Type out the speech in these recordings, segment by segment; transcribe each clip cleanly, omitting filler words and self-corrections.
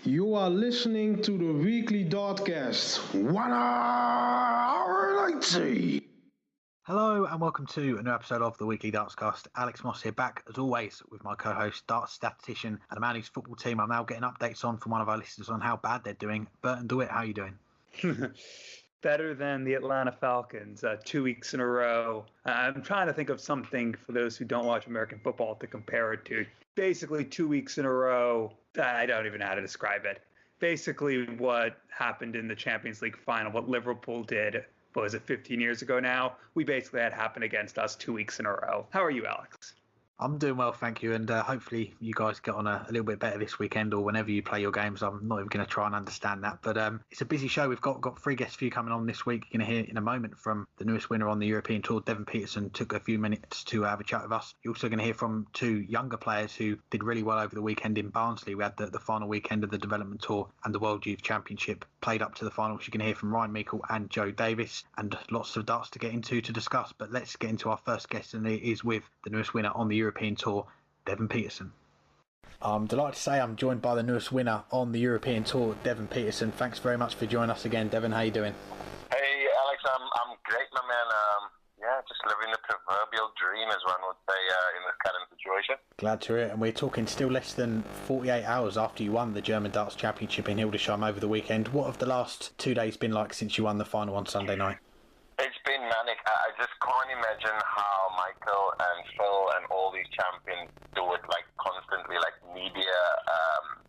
You are listening to the weekly Dartscast. 1 hour 90. Hello and welcome to a new episode of the weekly Dartscast. Alex Moss here, back as always with my co-host, darts statistician and a man whose football team I'm now getting updates on from one of our listeners on how bad they're doing. Burton, DeWitt, how are you doing? Better than the Atlanta Falcons 2 weeks in a row. I'm trying to think of something for those who don't watch American football to compare it to. Basically 2 weeks in a row. I don't even know how to describe it. Basically what happened in the Champions League final, what Liverpool did, what was it, 15 years ago now? We basically had happen against us 2 weeks in a row. How are you, Alex? I'm doing well, thank you, and hopefully you guys get on a little bit better this weekend or whenever you play your games. I'm not even going to try and understand that, but it's a busy show. We've got three guests for you coming on this week. You're going to hear in a moment from the newest winner on the European Tour, Devon Petersen. Took a few minutes to have a chat with us. You're also going to hear from two younger players who did really well over the weekend in Barnsley. We had the final weekend of the Development Tour and the World Youth Championship played up to the finals. You're going to hear from Meikle and Joe Davis, and lots of darts to get into to discuss. But let's get into our first guest, and it is with the newest winner on the European Tour, Devon Petersen. I'm delighted to say I'm joined by the newest winner on the European Tour, Devon Petersen. Thanks very much for joining us again, Devon. How are you doing? Hey, Alex, I'm great, my man. Just living the proverbial dream, as one would say, in this current situation. Glad to hear it. And we're talking still less than 48 hours after you won the German Darts Championship in Hildesheim over the weekend. What have the last 2 days been like since you won the final on Sunday night? It's been manic. I just can't imagine how Meikle and Phil and all these champions do it, like constantly, like media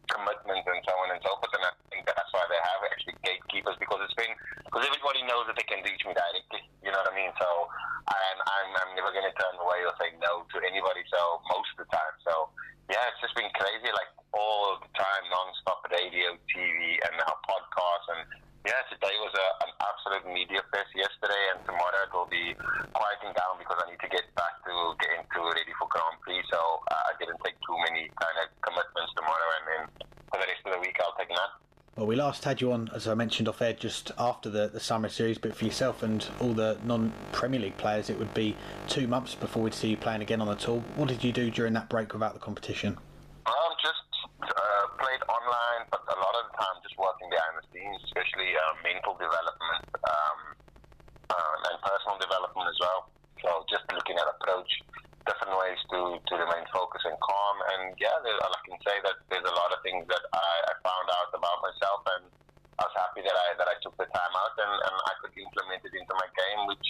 commitment and so on and so forth. And I think that's why they have actually gatekeepers, because everybody knows that they can reach me directly. You know what I mean? So I'm never going to turn away or say no to anybody. So most of the time, it's just been crazy, like all the time, non-stop radio, TV, and now podcasts and. Yeah, today was an absolute media fest yesterday, and tomorrow it will be quieting down because I need to get back to getting ready for Grand Prix, so I didn't take too many kind of commitments tomorrow, and then for the rest of the week I'll take none. Well, we last had you on, as I mentioned off air, just after the summer series, but for yourself and all the non-Premier League players, it would be 2 months before we'd see you playing again on the tour. What did you do during that break without the competition? Just played online, but a lot of the time just working behind the scenes, especially mental development and personal development as well. So just looking at approach, different ways to remain focused and calm. And I can say that there's a lot of things that I found out about myself, and I was happy that I took the time out and I could implement it into my game, which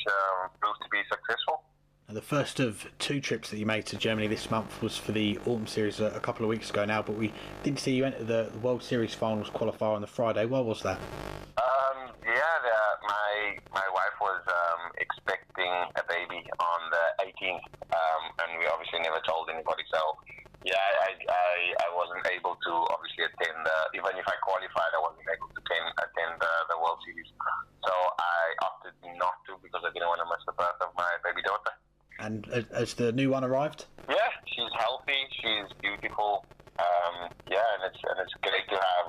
proved to be successful. The first of 2 trips that you made to Germany this month was for the Autumn Series a couple of weeks ago now, but we didn't see you enter the World Series Finals qualifier on the Friday. Why was that? My wife was expecting a baby on the 18th, and we obviously never told anybody. So, I wasn't able to obviously attend. Even if I qualified, I wasn't able to attend the World Series. So I opted not to because I didn't want to miss the birth of my baby daughter. And has the new one arrived? Yeah, she's healthy, she's beautiful, and it's great to have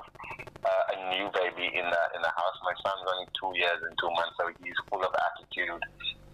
a new baby in the house. My son's only 2 years and 2 months, so he's full of attitude,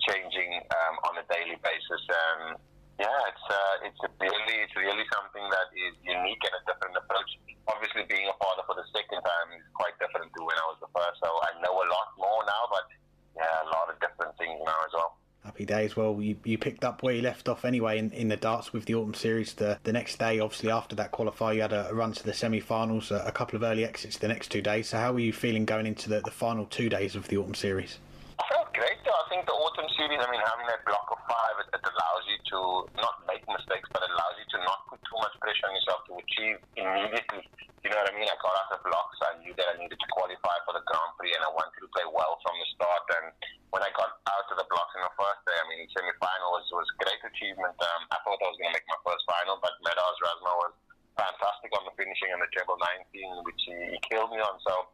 changing on a daily basis, and it's really something that is unique and a different approach. Obviously, being a father for the second time is quite different to when I was the first, so I know a lot more now, but a lot of different things now as well. Happy days. Well, you picked up where you left off anyway in the darts with the Autumn Series. The next day, obviously after that qualifier, you had a run to the semi-finals, a couple of early exits the next 2 days. So how were you feeling going into the final 2 days of the Autumn Series? I felt great though. I think the Autumn Series, having that block of 5, it allows you to not make mistakes, but it allows you to not put too much pressure on yourself to achieve immediately. You know what I mean? I got out of blocks. I knew that I needed to qualify for the Grand Prix, and I wanted to play well from the start. And when I got out of the blocks in the first day, semi-final was a great achievement. I thought I was going to make my first final, but Meadows Rasma was fantastic on the finishing and the treble 19, which he killed me on. So,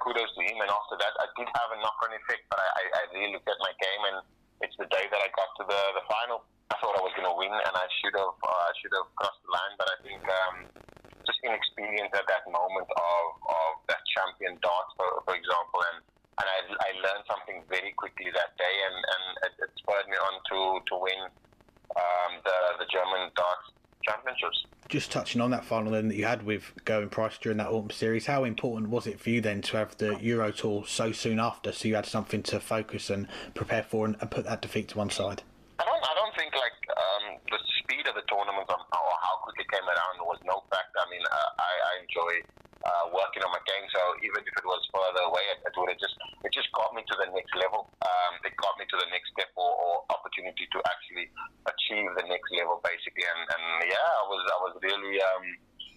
kudos to him. And after that, I did have a knock-on effect, but I really looked at my game, and it's the day that I got to the final. I thought I was going to win, and I should have crossed the line, but I think just inexperience at that moment of that champion dart, for example, and I learned something very quickly that day, and it spurred me on to win the German Darts championships. Just touching on that final then that you had with Gerwyn Price during that autumn series, how important was it for you then to have the Euro Tour so soon after, so you had something to focus and prepare for and put that defeat to one side? I don't think the speed of the tournament or how quick it came around was no factor. I mean, I enjoy working on my game, so even if it was further away, it just got me to the next level. It got me to the next step or opportunity to actually achieve the next level, basically. And yeah, I was really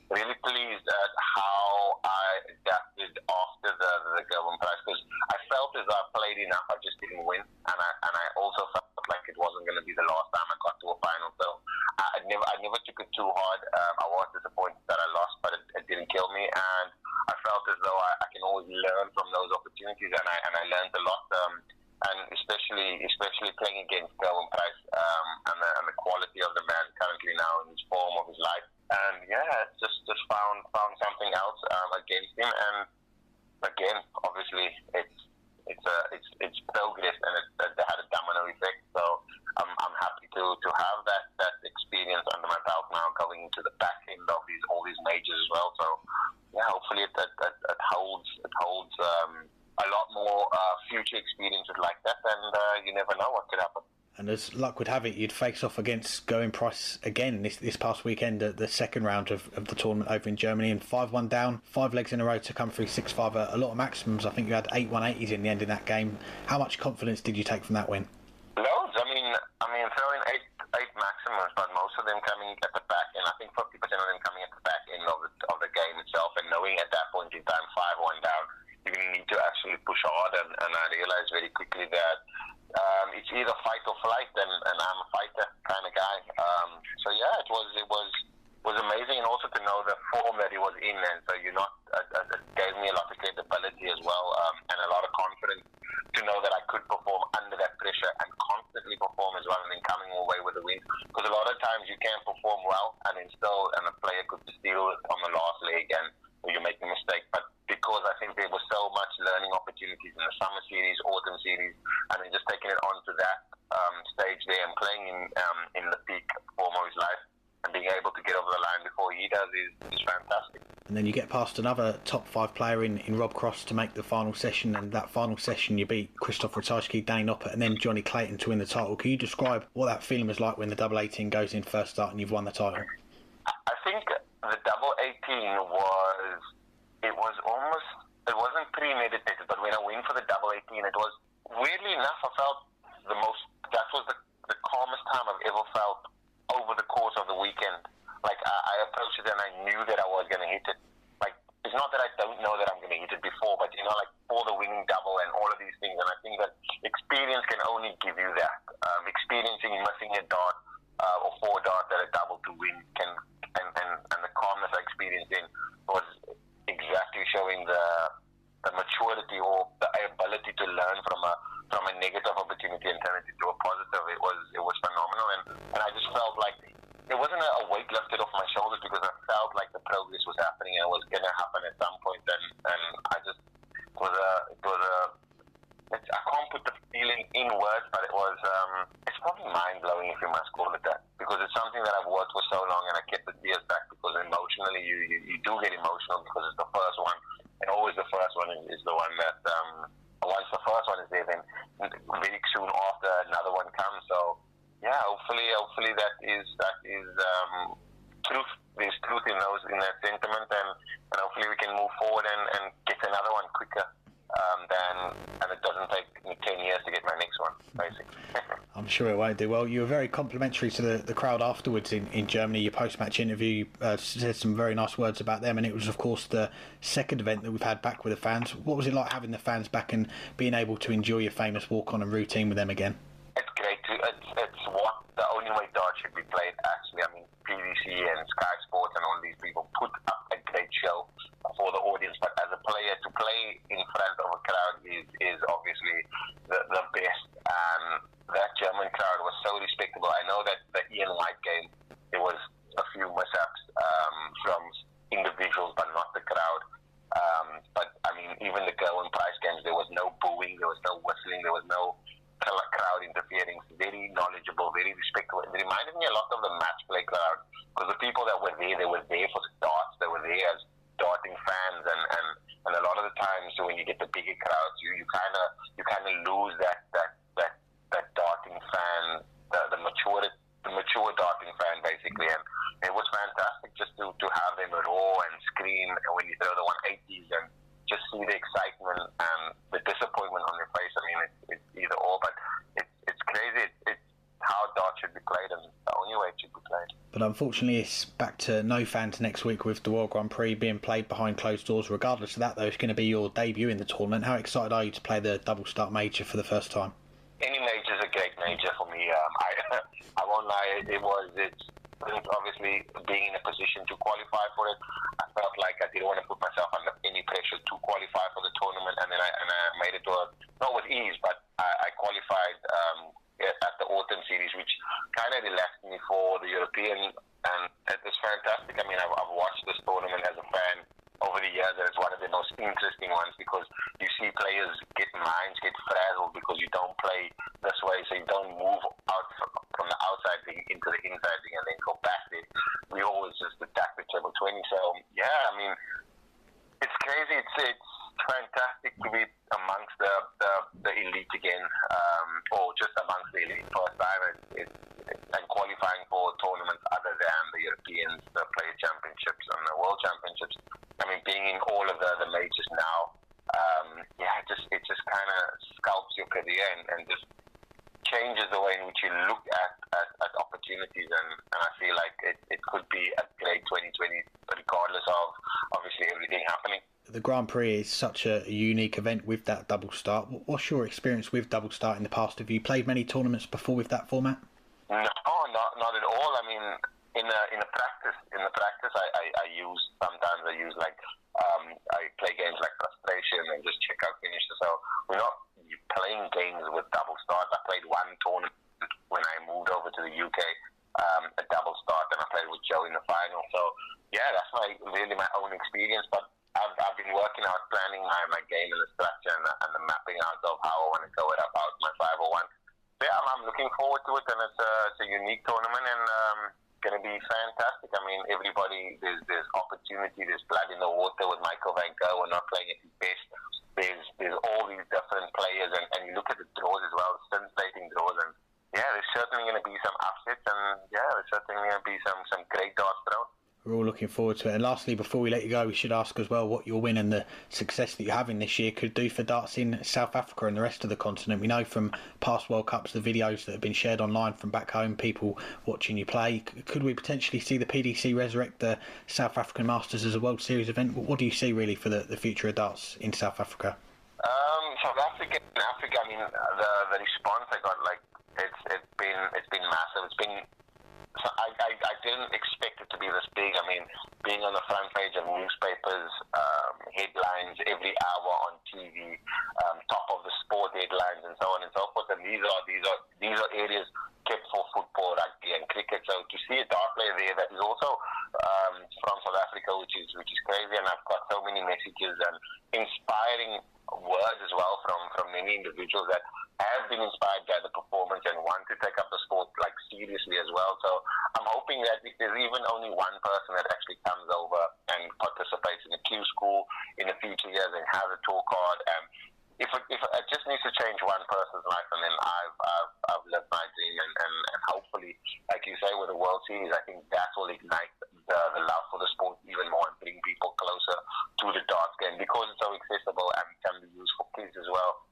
really pleased at how I adapted after the Gerwyn Price, because I felt as though I played enough, I just didn't win, and I also felt like it wasn't going to be the last time I got to a final. So I never took it too hard. I was disappointed that I lost, but it didn't kill me, and I felt as though I can always learn from those opportunities, and I learned a lot. And especially playing against Devon Petersen and the quality of the man currently now in his form of his life. And yeah, just found something else against him. And again, obviously it's progress, and it had a domino effect. So I'm happy to have that experience under my belt now, going into the back end of all these majors as well. So yeah, hopefully it holds a lot more future experiences like that, and you never know what could happen. And as luck would have it, you'd face off against Gerwyn Price again this past weekend at the second round of the tournament over in Germany, and 5-1 down, 5 legs in a row to come through 6-5, a lot of maximums. I think you had 8 180s in the end in that game. How much confidence did you take from that win? Loads. I mean, throwing eight maximums, but most of them coming at the back end. I think 50% of them coming at the back end of the game itself, and knowing at that point in time 5-1 down, you need to actually push hard, and I realized very quickly that it's either fight or flight, and I'm a fighter kind of guy. So yeah, it was amazing, and also to know the form that he was in, and so it gave me a lot of credibility as well, and a lot of confidence to know that I could perform under that pressure and constantly perform as well, and then coming away with a win. Because a lot of times you can perform well, and a player could steal it on the last leg, and you make a mistake. But because I think there was so much learning opportunities in the summer series, autumn series, and then just taking it on to that stage there and playing in the peak form of his life and being able to get over the line before he does is fantastic. And then you get past another top 5 player in Rob Cross to make the final session, and that final session you beat Christoph Ratajski, Danny Noppert, and then Johnny Clayton to win the title. Can you describe what that feeling was like when the double 18 goes in first start and you've won the title? I think the double 18 it wasn't premeditated, but when I went for the double 18, it was, weirdly enough, I felt that was the calmest time I've ever felt over the course of the weekend. Like, I approached it and I knew that I was going to hit it. Like, it's not that I don't know that I'm going to hit it before, but like for the winning double and all of these things, and I think that experience can only give you that. Experiencing missing a dart or 4 darts at a double to win and the calmness I experienced in was exactly showing the maturity or the ability to learn from a negative opportunity and turn it into a positive. It was phenomenal, and I just felt like there wasn't a weight lifted off my shoulders, because I felt like the progress was happening and it was going to happen at some point, and I just I can't put the feeling in words, but it's probably mind blowing, if you must call it that, because it's something that I've worked for so long, and I kept the tears back because emotionally you do get emotional, because it's the first one, and always the first one is the one that once the first one is there, then very soon after another one comes. So yeah, hopefully that is truth. There's truth in that sentiment, and hopefully we can move forward and get another one quicker. And it doesn't take me 10 years to get my next one, basically. I'm sure it won't do. Well, you were very complimentary to the crowd afterwards in Germany. Your post-match interview said some very nice words about them, and it was, of course, the second event that we've had back with the fans. What was it like having the fans back and being able to enjoy your famous walk-on and routine with them again? It's great. It's what the only way darts should be played, actually. I mean, PDC and Sky Sports and all these people put up a great show for the audience, but as a player, to play in front of a crowd is obviously the best, and that German crowd was so respectable. I know that the Ian White game, there was a few mishaps from individuals, but not the crowd. But I mean, even the Gerwyn Price games, there was no booing, there was no whistling, there was no crowd interfering. Very knowledgeable, very respectful. It reminded me a lot of the match play crowd, because the and a lot of the times when you get the bigger crowds, you kind of lose that darting fan, the mature darting fan basically, and it was fantastic just to have them raw and scream when you throw the 180s and just see the excitement and the disappointment on their face. I mean, it's either or, but it's crazy. It's how darts should be played, and the only way it should be played. But unfortunately, it's back to no fans next week with the World Grand Prix being played behind closed doors. Regardless of that, though, it's going to be your debut in the tournament. How excited are you to play the double start major for the first time? Any major is a great major for me. I won't lie. It's obviously being in a position to qualify for it. I felt like I didn't want to put myself under any pressure to qualify for the tournament, and then I made it to not with ease, but I qualified at the autumn series, which kind of relaxed me for the European, and it was fantastic. I mean, I've watched this tournament as a fan over the years, and it's one of the most interesting ones because you see players minds get frazzled because you don't play this way, so you don't move out from the outside thing into the inside thing and then go back there. We always just attack the treble 20. So yeah, I mean, it's crazy. It's fantastic to be amongst the elite again, or just amongst the elite first time, and qualifying for tournaments other than the Europeans, the Player Championships and the World Championships. I mean, being in all of the majors now, it just kind of sculpts your career and just changes the way in which you look at opportunities, and I feel like it could be a great 2020 regardless of obviously everything happening. The Grand Prix is such a unique event with that double start. What's your experience with double start in the past? Have you played many tournaments before with that format? No, not at all. I mean, in the practice, I use like I play games like Frustration and just check out finishes. So we're not playing games with double start. I played one tournament when I moved over to the UK, a double start, and I played with Joe in the final. So yeah, that's really my own experience. But I've been working out, planning my game and the structure and the mapping out of how I want to go it about my 501. So yeah, I'm looking forward to it, and it's a unique tournament and going to be fantastic. I mean, everybody, there's opportunity, there's blood in the water with Meikle. We're not playing at his best. There's all these different players, and you look at the draws as well, scintillating draws, and yeah, there's certainly going to be some upsets, and yeah, there's certainly going to be some great darts thrown. We're all looking forward to it. And lastly, before we let you go, we should ask as well what your win and the success that you're having this year could do for darts in South Africa and the rest of the continent. We know from past World Cups, the videos that have been shared online from back home, people watching you play. Could we potentially see the PDC resurrect the South African Masters as a World Series event? What do you see really for the future of darts in South Africa? South Africa, in Africa, I mean, the response I got, like, it's been massive. So I didn't expect it to be this big. I mean, being on the front page of newspapers, headlines every hour on TV, top of the sport headlines, and so on and so forth. And these are areas kept for football, rugby, and cricket. So to see a dart player there that is also from South Africa, which is crazy. And I've got so many messages and inspiring words as well from many individuals that have been inspired by the performance and want to take up the sport like seriously as well. So I'm hoping that if there's even only one person that actually comes over and participates in a Q school in the future years and has a tour card, and if it just needs to change one person's life, and then I've lived my dream, and hopefully, like you say, with the World Series, I think that will ignite the love for the sport even more and bring people closer to the darts game because it's so accessible and can be used for kids as well.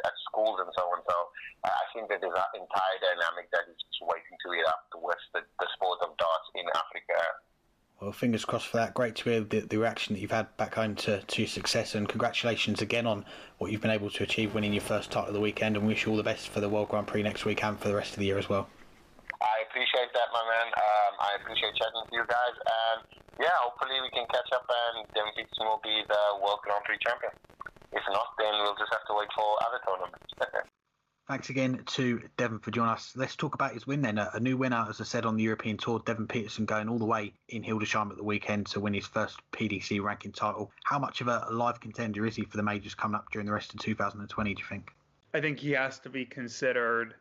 At schools and so on. So I think that there's an entire dynamic that is just waiting to eat up with the sport of darts in Africa. Well, fingers crossed for that. Great to hear the reaction that you've had back home to success, and congratulations again on what you've been able to achieve, winning your first title of the weekend, and wish you all the best for the World Grand Prix next week and for the rest of the year as well. I appreciate that, my man. I appreciate chatting with you guys, and yeah, hopefully we can catch up and Devon Petersen will be the World Grand Prix champion. If not, then we'll just have to wait for other tournaments. Thanks again to Devon for joining us. Let's talk about his win then. A new winner, as I said, on the European Tour. Devon Petersen going all the way in Hildesheim at the weekend to win his first PDC ranking title. How much of a live contender is he for the majors coming up during the rest of 2020, do you think? I think he has to be considered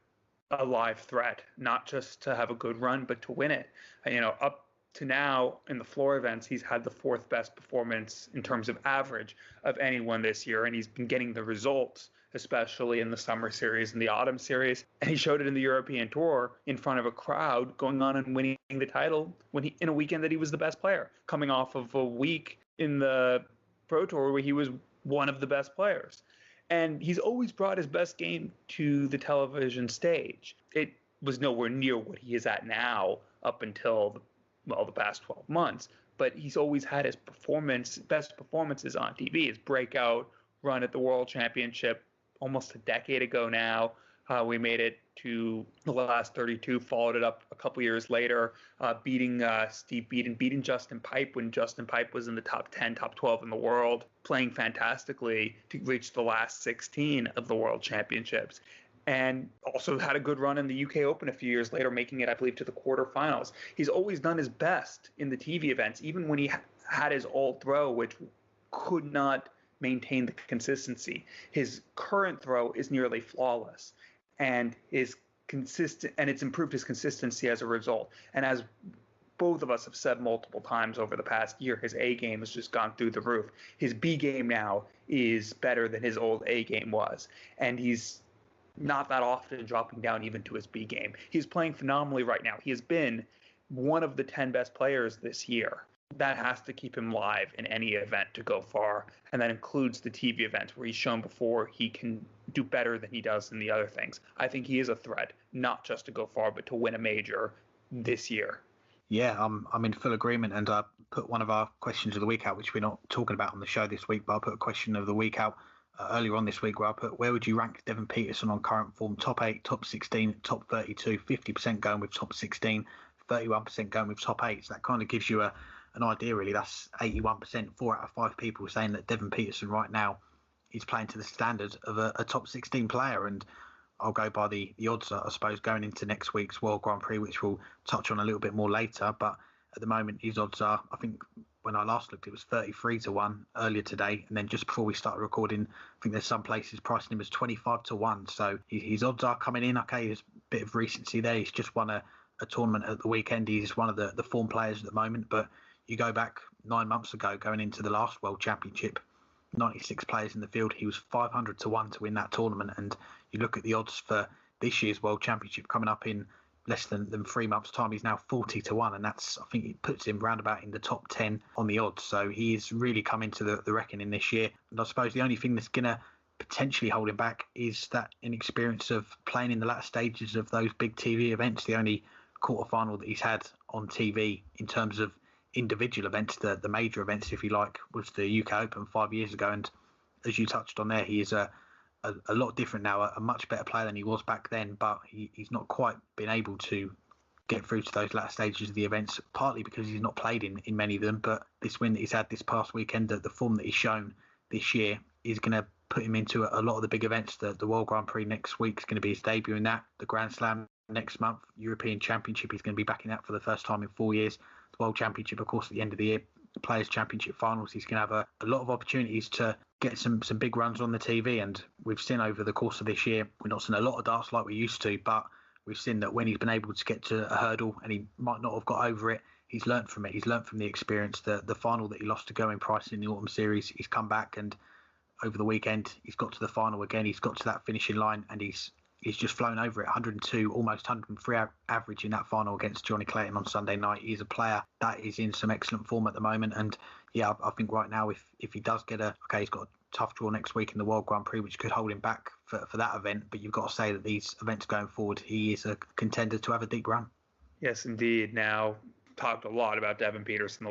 a live threat, not just to have a good run, but to win it. You know, up to now in the floor events, he's had the fourth best performance in terms of average of anyone this year. And he's been getting the results, especially in the summer series and the autumn series. And he showed it in the European Tour in front of a crowd, going on and winning the title in a weekend that he was the best player, coming off of a week in the Pro Tour where he was one of the best players. And he's always brought his best game to the television stage. It was nowhere near what he is at now up until the past 12 months. But he's always had his best performances on TV. His breakout run at the World Championship almost a decade ago now. We made it to the last 32, followed it up a couple years later, beating Steve Beaton, beating Justin Pipe when Justin Pipe was in the top 10, top 12 in the world, playing fantastically to reach the last 16 of the World Championships. And also had a good run in the UK Open a few years later, making it, I believe, to the quarterfinals. He's always done his best in the TV events, even when he had his old throw, which could not maintain the consistency. His current throw is nearly flawless, and it's improved his consistency as a result. And as both of us have said multiple times over the past year, his A game has just gone through the roof. His B game now is better than his old A game was, and he's not that often dropping down even to his B game. He's playing phenomenally right now. He has been one of the 10 best players this year. That has to keep him live in any event to go far, and that includes the TV events where he's shown before he can do better than he does in the other things. I think he is a threat, not just to go far, but to win a major this year. Yeah, I'm in full agreement, and I put one of our questions of the week out, which we're not talking about on the show this week, but I put a question of the week out earlier on this week where I put, where would you rank Devon Petersen on current form? Top 8, top 16, top 32, 50% going with top 16, 31% going with top 8. So that kind of gives you an idea, really. That's 81%, 4 out of 5 people saying that Devon Petersen right now is playing to the standard of a top 16 player. And I'll go by the odds, I suppose, going into next week's World Grand Prix, which we'll touch on a little bit more later. But at the moment, his odds are, I think, when I last looked, it was 33-1 earlier today. And then just before we started recording, I think there's some places pricing him as 25-1. So his odds are coming in. Okay, there's a bit of recency there. He's just won a tournament at the weekend. He's one of the form players at the moment. But you go back 9 months ago, going into the last World Championship, 96 players in the field. He was 500-1 to win that tournament. And you look at the odds for this year's World Championship coming up in less than 3 months' time, he's now 40-1, and that's, I think, it puts him roundabout in the top 10 on the odds. So he's really come into the reckoning this year. And I suppose the only thing that's going to potentially hold him back is that inexperience of playing in the latter stages of those big TV events. The only quarterfinal that he's had on TV in terms of individual events, the major events, if you like, was the UK Open 5 years ago. And as you touched on there, he is a lot different now, a much better player than he was back then, but he's not quite been able to get through to those latter stages of the events, partly because he's not played in many of them. But this win that he's had this past weekend, the form that he's shown this year, is going to put him into a lot of the big events. The World Grand Prix next week is going to be his debut in that. The Grand Slam next month, European Championship, he's going to be back in that for the first time in 4 years. The World Championship, of course, at the end of the year, the Players' Championship finals, he's going to have a lot of opportunities to get some big runs on the TV. And we've seen over the course of this year, we're not seeing a lot of darts like we used to, but we've seen that when he's been able to get to a hurdle and he might not have got over it, he's learnt from it. He's learnt from the experience. The final that he lost to Going Price in the autumn series, he's come back, and over the weekend he's got to the final again. He's got to that finishing line, and he's just flown over it. 102, almost 103 average in that final against Johnny Clayton on Sunday night. He's a player that is in some excellent form at the moment. And yeah, I think right now, if he does get he's got a tough draw next week in the World Grand Prix, which could hold him back for that event. But you've got to say that these events going forward, he is a contender to have a deep run. Yes, indeed. Now, talked a lot about Devon Petersen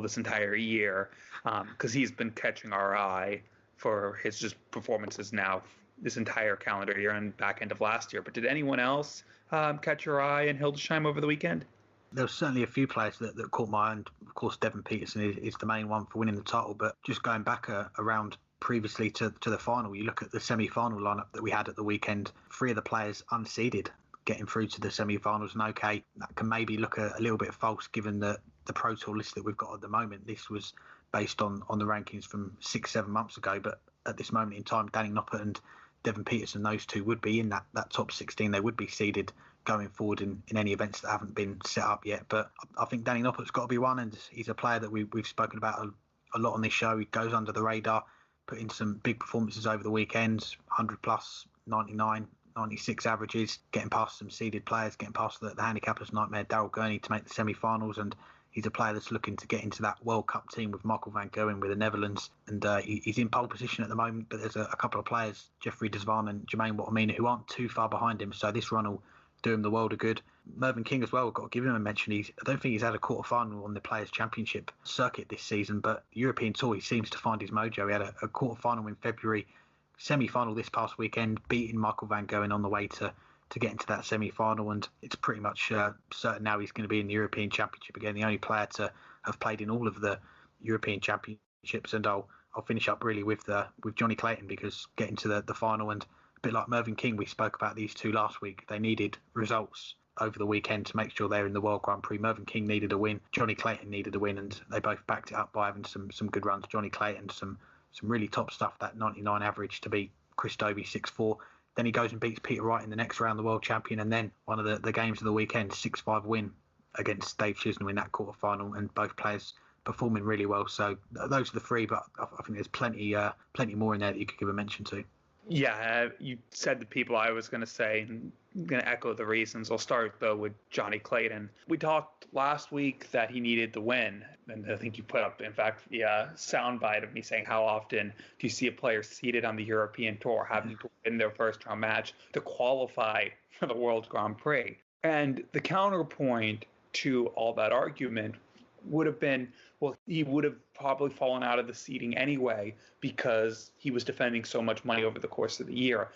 this entire year, because he's been catching our eye for his just performances now this entire calendar year and back end of last year. But did anyone else catch your eye in Hildesheim over the weekend? There were certainly a few players that caught my eye, and of course Devon Petersen is the main one for winning the title. But just going back around previously to the final, you look at the semi-final lineup that we had at the weekend, 3 of the players unseeded getting through to the semi-finals. And okay, that can maybe look a little bit false given the Pro Tour list that we've got at the moment. This was based on the rankings from 6-7 months ago, but at this moment in time, Danny Noppert and Devon Petersen, those two would be in that top 16. They would be seeded going forward in any events that haven't been set up yet. But I think Danny Noppert's got to be one, and he's a player that we've spoken about a lot on this show. He goes under the radar, put in some big performances over the weekend, 100 plus, 99, 96 averages, getting past some seeded players, getting past the handicapper's nightmare, Daryl Gurney, to make the semi-finals. And he's a player that's looking to get into that World Cup team with Meikle van Gerwen with the Netherlands. And he's in pole position at the moment, but there's a couple of players, Jeffrey De Zwaan and Jermaine Watamina, who aren't too far behind him. So this run will do him the world of good. Mervyn King as well, got to give him a mention. I don't think he's had a quarter-final on the Players' Championship circuit this season, but European Tour, he seems to find his mojo. He had a quarter-final in February, semi-final this past weekend, beating Meikle van Gerwen on the way to get into that semi-final, and it's pretty much certain now he's going to be in the European Championship again, the only player to have played in all of the European Championships. And I'll finish up really with Johnny Clayton, because getting to the final, and a bit like Mervyn King, we spoke about these two last week, they needed results over the weekend to make sure they're in the World Grand Prix. Mervyn King needed a win, Johnny Clayton needed a win, and they both backed it up by having some good runs. Johnny Clayton, some really top stuff, that 99 average to beat Chris Dobey 6-4. Then he goes and beats Peter Wright in the next round, the world champion, and then one of the games of the weekend, 6-5 win against Dave Chisnell in that quarter-final, and both players performing really well. So those are the three, but I think there's plenty more in there that you could give a mention to. Yeah, you said the people I was going to say, and I'm going to echo the reasons. I'll start, though, with Johnny Clayton. We talked last week that he needed the win, and I think you put up, in fact, the soundbite of me saying, how often do you see a player seated on the European Tour having to win their first-round match to qualify for the World Grand Prix? And the counterpoint to all that argument would have been, well, he would have probably fallen out of the seeding anyway because he was defending so much money over the course of the year.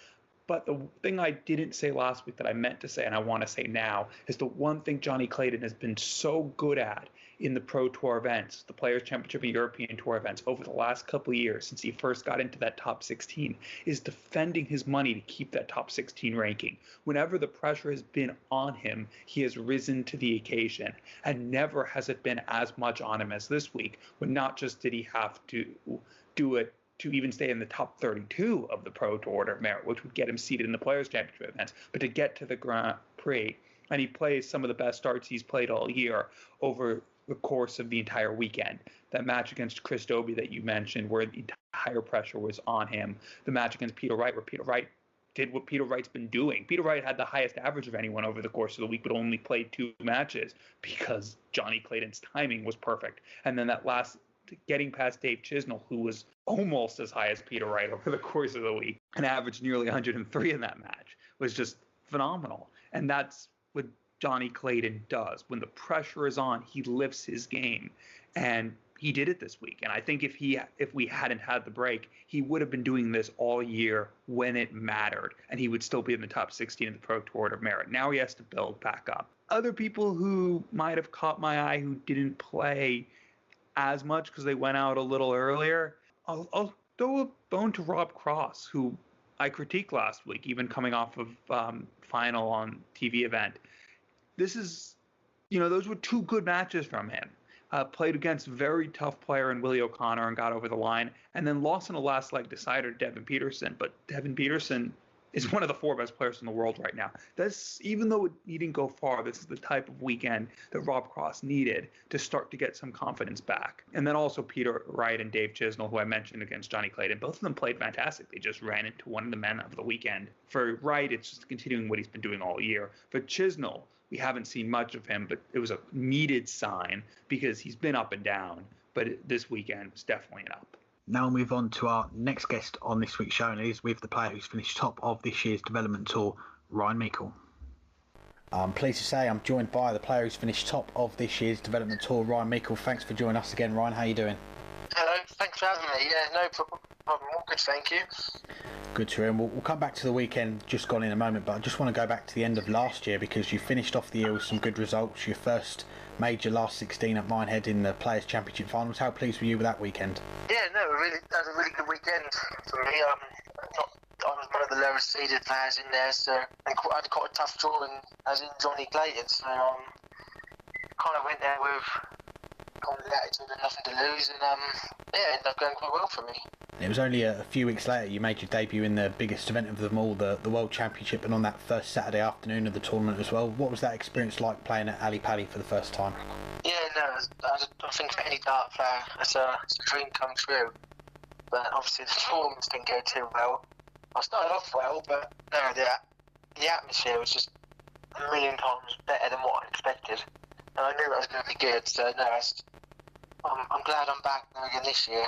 But the thing I didn't say last week that I meant to say, and I want to say now, is the one thing Johnny Clayton has been so good at in the Pro Tour events, the Players' Championship and European Tour events over the last couple of years since he first got into that top 16, is defending his money to keep that top 16 ranking. Whenever the pressure has been on him, he has risen to the occasion, and never has it been as much on him as this week, when not just did he have to do it to even stay in the top 32 of the Pro Tour Order of Merit, which would get him seated in the Players' Championship events, but to get to the Grand Prix. And he plays some of the best starts he's played all year over the course of the entire weekend. That match against Chris Dobey that you mentioned, where the entire pressure was on him. The match against Peter Wright, where Peter Wright did what Peter Wright's been doing. Peter Wright had the highest average of anyone over the course of the week, but only played 2 matches because Johnny Clayton's timing was perfect. And then that last, getting past Dave Chisnell, who was almost as high as Peter Wright over the course of the week and averaged nearly 103 in that match, was just phenomenal. And that's what Johnny Clayton does. When the pressure is on, he lifts his game, and he did it this week. And I think if we hadn't had the break, he would have been doing this all year when it mattered, and he would still be in the top 16 of the Pro Tour Order of Merit. Now he has to build back up. Other people who might have caught my eye who didn't play as much because they went out a little earlier, I'll throw a bone to Rob Cross, who I critiqued last week, even coming off of final on TV event. This is, those were 2 good matches from him. Played against a very tough player in Willie O'Connor and got over the line, and then lost in a last leg decider to Devon Petersen. But Devon Petersen is one of the 4 best players in the world right now. Even though he didn't go far, this is the type of weekend that Rob Cross needed to start to get some confidence back. And then also Peter Wright and Dave Chisnell, who I mentioned against Johnny Clayton, both of them played fantastic. They just ran into one of the men of the weekend. For Wright, it's just continuing what he's been doing all year. For Chisnell, we haven't seen much of him, but it was a needed sign because he's been up and down. But this weekend was definitely an up. Now we'll move on to our next guest on this week's show, and it is with the player who's finished top of this year's Development Tour, Ryan Meikle. I'm pleased to say I'm joined by the player who's finished top of this year's Development Tour, Ryan Meikle. Thanks for joining us again, Ryan. How are you doing? Hello, thanks for having me. Yeah, no problem. All good, thank you. Good to hear. And we'll come back to the weekend just gone in a moment, but I just want to go back to the end of last year because you finished off the year with some good results. Your first major last 16 at Minehead in the Players' Championship finals. How pleased were you with that weekend? Yeah, no, that was a really good weekend for me. I was one of the lowest seeded players in there, so I had quite a tough drawing, as in Johnny Clayton. So kind of went there with gone with the attitude of nothing to lose, and it ended up going quite well for me. It was only a few weeks later you made your debut in the biggest event of them all, the World Championship, and on that first Saturday afternoon of the tournament as well. What was that experience like playing at Ali Pali for the first time? Yeah, no, I think for any dart player, it's a dream come true. But obviously the tournaments didn't go too well. I started off well, but no, the atmosphere was just a million times better than what I expected. And I knew it was going to be good, so no, I'm glad I'm back now again this year.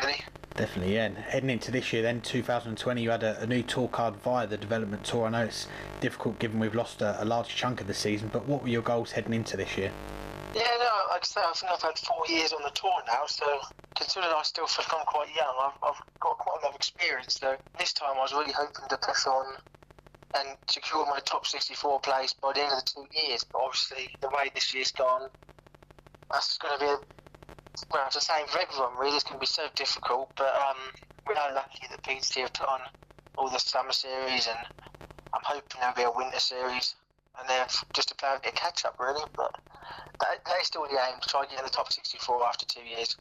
Really? Definitely, yeah. And heading into this year then, 2020, you had a new tour card via the Development Tour. I know it's difficult given we've lost a large chunk of the season, but what were your goals heading into this year? Yeah, no, like I say, I think I've had 4 years on the tour now, so considering I still feel like I'm quite young, I've got quite a lot of experience, so this time I was really hoping to push on and secure my top 64 place by the end of the 2 years, but obviously the way this year's gone, that's going to be it's the same for everyone really. It's going to be so difficult, but we are lucky that PDC have put on all the summer series, and I'm hoping there'll be a winter series, and they're just to play a bit of catch up really, but that is still the aim, to try to get in the top 64 after 2 years.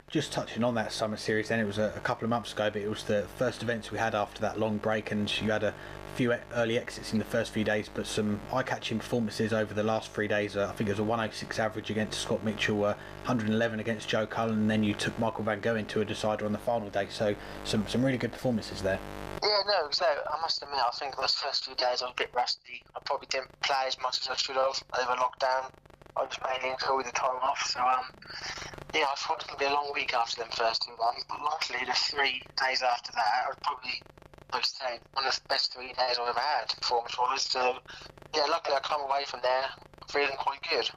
Just touching on that summer series then, it was a couple of months ago, but it was the first events we had after that long break, and you had a few early exits in the first few days, but some eye-catching performances over the last 3 days. I think it was a 106 average against Scott Mitchell, 111 against Joe Cullen, and then you took Meikle van Barneveld to a decider on the final day, so some really good performances there. Yeah, no, so I must admit, I think those first few days I was a bit rusty. I probably didn't play as much as I should have over lockdown. I was mainly enjoying the time off, so yeah, I thought it was going to be a long week after them first 2 months, but luckily the 3 days after that, I was probably, like I say, one of the best 3 days I've ever had, performance-wise, so yeah, luckily I come away from there feeling quite good.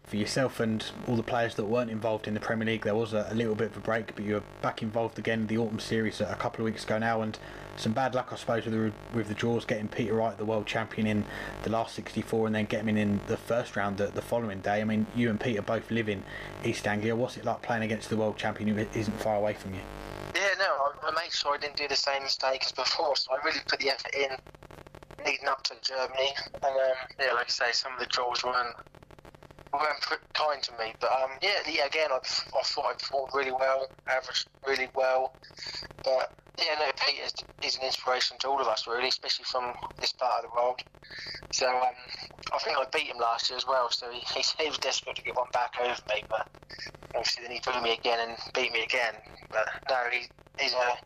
For yourself and all the players that weren't involved in the Premier League, there was a little bit of a break, but you were back involved again in the autumn series a couple of weeks ago now, and some bad luck I suppose with the draws, getting Peter Wright, the world champion, in the last 64 and then getting him in the first round the following day. I mean, you and Peter both live in East Anglia. What's it like playing against the world champion who isn't far away from you? Yeah, no, I made sure I didn't do the same mistake as before, so I really put the effort in leading up to Germany, and yeah, like I say, some of the draws weren't kind to me, but yeah, again, I thought I performed really well, averaged really well, but yeah, no, Peter is an inspiration to all of us really, especially from this part of the world. So I think I beat him last year as well, so he was desperate to get one back over me, but obviously then he beat me again and beat me again. But no, he's a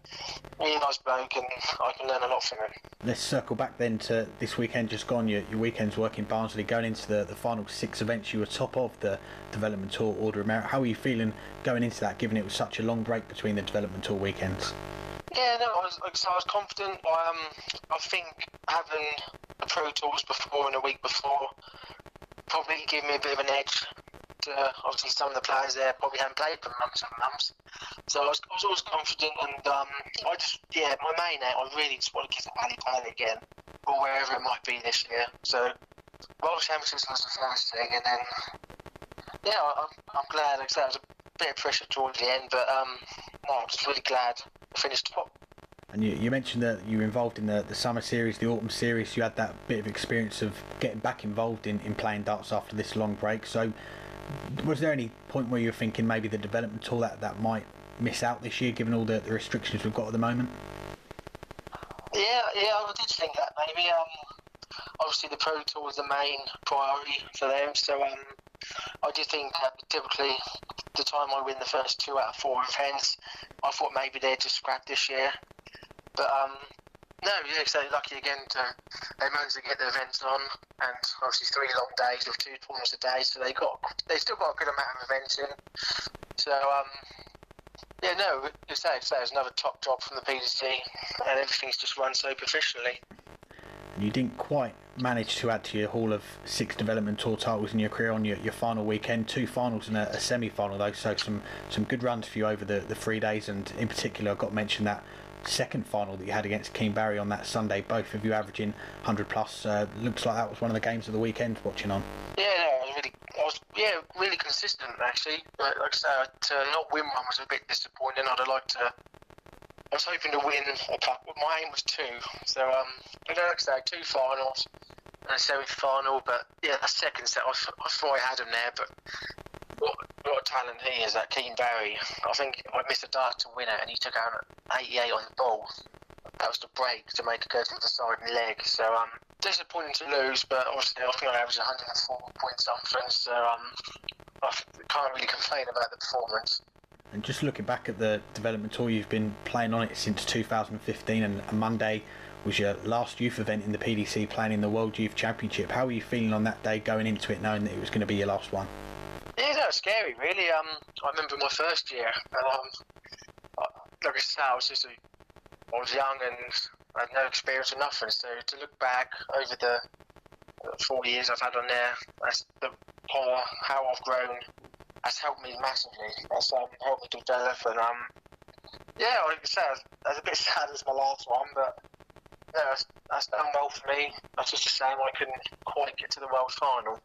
really nice bloke, and I can learn a lot from him. Let's circle back then to this weekend just gone. Your weekend's work in Barnsley, going into the final 6 events. You were top of the Development Tour Order of Merit. How are you feeling going into that, given it was such a long break between the Development Tour weekends? Yeah, no, I was confident. I think having the Pro Tours before and a week before probably gave me a bit of an edge. Obviously, some of the players there probably hadn't played for months and months, so I was always confident. And my main aim, I really just want to get to Ali Pali again, or wherever it might be this year. So, World Championships was the first thing, and then yeah, I'm glad. Like I said, there was a bit of pressure towards the end, but no, I'm just really glad to finish top. And you mentioned that you were involved in the summer series, the autumn series. You had that bit of experience of getting back involved in playing darts after this long break. So was there any point where you were thinking maybe the Development Tour that might miss out this year, given all the restrictions we've got at the moment? Yeah, I did think that maybe. Obviously the Pro Tour was the main priority for them, so I did think that typically the time I win the first 2 out of 4 events, I thought maybe they'd just scrap this year. But no, yeah, so lucky again they managed to get the events on, and obviously 3 long days with 2 tournaments a day, so they still got a good amount of events in. So yeah, no, you say it was another top job from the PDC, and everything's just run so professionally. You didn't quite manage to add to your haul of 6 Development Tour titles in your career on your final weekend. 2 finals and a semi-final though, so some good runs for you over the 3 days, and in particular I've got to mention that second final that you had against Keen Barry on that Sunday, both of you averaging 100 plus. Looks like that was one of the games of the weekend watching on. Yeah, no, I was really consistent actually. Like I said, to not win one was a bit disappointing. I was hoping to win a couple. My aim was 2, so like I say, 2 finals and a semi-final. But yeah, that second set, I thought I had them there. But what a talent he is, that Keane Barry. I think I missed a dart to win it, and he took out 88 on the ball. That was the break to make it go to the side and leg. So disappointing to lose, but obviously I think I averaged 104 points something. So I can't really complain about the performance. And just looking back at the development tour, you've been playing on it since 2015, and Monday was your last youth event in the PDC, playing in the World Youth Championship. How were you feeling on that day going into it, knowing that it was going to be your last one? Yeah, that was scary, really. I remember my first year, and like I said, I was young and I had no experience or nothing. So to look back over the 4 years I've had on there, that's how I've grown. That's helped me massively. That's helped me develop, and yeah, like I said, I was a bit sad as my last one, but no, that's done well for me. That's just a shame I couldn't quite get to the world final.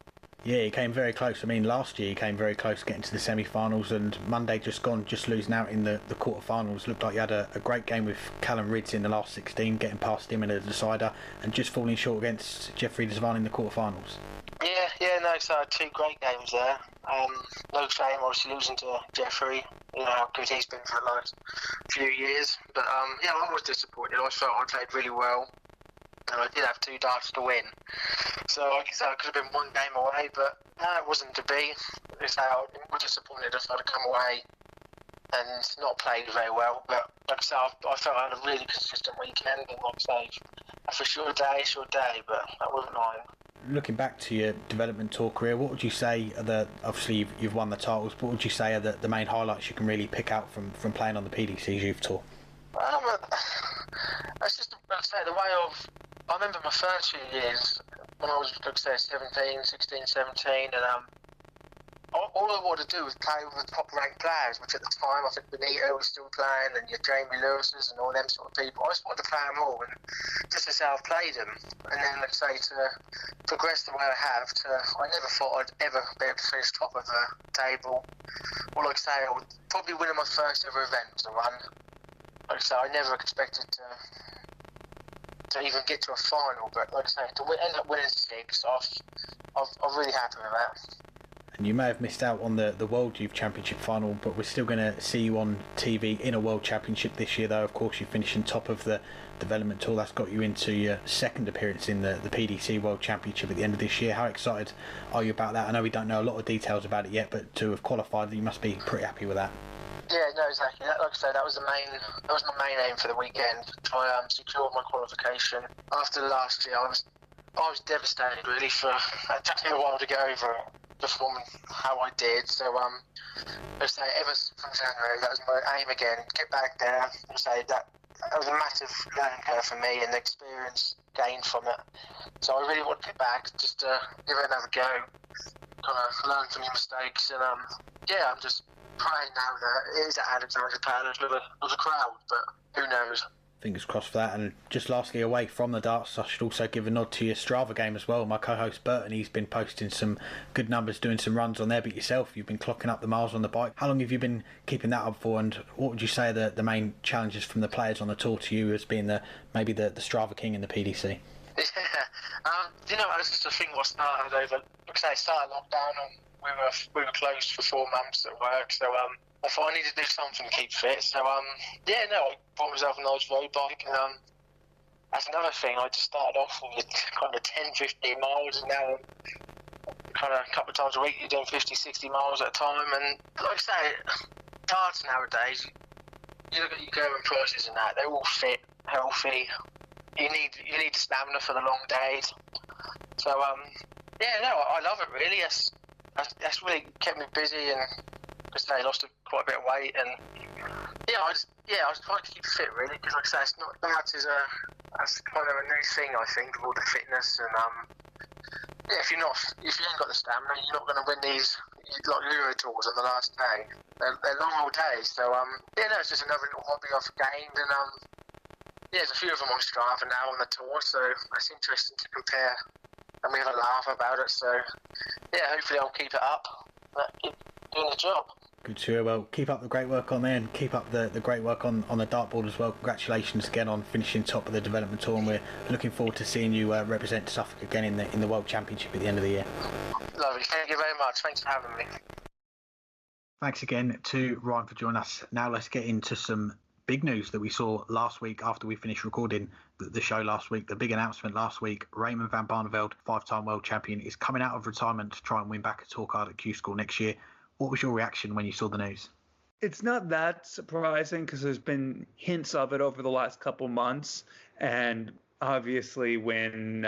Yeah, you came very close. I mean, last year you came very close getting to the semi-finals, and Monday just losing out in the quarter-finals. Looked like you had a great game with Callum Ridds in the last 16, getting past him in a decider, and just falling short against Jeffrey Desvan in the quarter-finals. No, so I had 2 great games there. No shame, obviously, losing to Jeffrey. You know how good he's been for the last few years. But yeah, I was disappointed. I felt I played really well, and I did have 2 darts to win. So I guess I could have been 1 game away, but no, it wasn't to be. I was disappointed if I'd have come away and not played very well. But like I said, I felt I had a really consistent weekend, and like I say, for sure day, but that wasn't mine. Looking back to your development tour career, what would you say are obviously you've won the titles, but what would you say are the main highlights you can really pick out from playing on the PDC's youth tour? That's just, like I say, the way I remember my first few years when I was, like I say, 16, 17, and all I wanted to do was play with the top-ranked players, which at the time I think Benito was still playing, and your Jamie Lewis's and all them sort of people. I just wanted to play them all, and just to say I've played them. And then, let's say, to progress the way I have, I never thought I'd ever be able to finish top of the table. Or, like I say, I would probably win my first ever event to run. Like I say, I never expected to even get to a final, but like I say, to end up winning 6, I'm really happy with that. And you may have missed out on the World Youth Championship final, but we're still going to see you on TV in a World Championship this year, though. Of course, you're finishing top of the development tour. That's got you into your second appearance in the PDC World Championship at the end of this year. How excited are you about that? I know we don't know a lot of details about it yet, but to have qualified, you must be pretty happy with that. Yeah, no, exactly. Like I said, that was my main aim for the weekend, to try secure my qualification. After last year, I was devastated, really, for it took me a while to get over it, performing how I did. So, let's say, ever from January, that was my aim again, get back there. Let's say that was a massive learning curve for me, and the experience gained from it. So I really want to get back, just to give it another go, kind of learn from your mistakes, and yeah, I'm just praying now that it is at Alexandra Palace with a crowd, but who knows. Fingers crossed for that. And just lastly, away from the darts, I should also give a nod to your Strava game as well. My co-host Burton, he's been posting some good numbers, doing some runs on there, but yourself, you've been clocking up the miles on the bike. How long have you been keeping that up for, and what would you say are the main challenges from the players on the tour to you as being maybe the Strava King in the PDC? Yeah, you know, that's just a thing what started over, like I say, started lockdown, and we were closed for 4 months at work, so I thought I needed to do something to keep fit. So yeah, no, I bought myself a nice road bike, and that's another thing. I just started off with kind of 10-15 miles, and now kind of a couple of times a week you're doing 50-60 miles at a time. And like I say, darts nowadays, you look at your going prices and that, they're all fit, healthy. You need stamina for the long days. So yeah, no, I love it really. That's really kept me busy, and I lost quite a bit of weight, and yeah, I was trying to keep fit really, because like I say, it's not darts that's kind of a new thing, I think, with all the fitness, and yeah, if you ain't got the stamina, you're not going to win these like Euro tours on the last day. They're long old days, so yeah, no, it's just another little hobby I've gained, and yeah, there's a few of them on Strava now on the tour, so it's interesting to compare, and we have a laugh about it. So yeah, hopefully I'll keep it up, keep doing the job. Good to hear. Well, keep up the great work on there, and keep up the great work on the dartboard as well. Congratulations again on finishing top of the development tour, and we're looking forward to seeing you represent Suffolk again in the World Championship at the end of the year. Lovely. Thank you very much. Thanks for having me. Thanks again to Ryan for joining us. Now let's get into some big news that we saw last week after we finished recording the show last week. The big announcement last week, Raymond van Barneveld, 5-time world champion, is coming out of retirement to try and win back a tour card at Q School next year. What was your reaction when you saw the news? It's not that surprising because there's been hints of it over the last couple months. And obviously when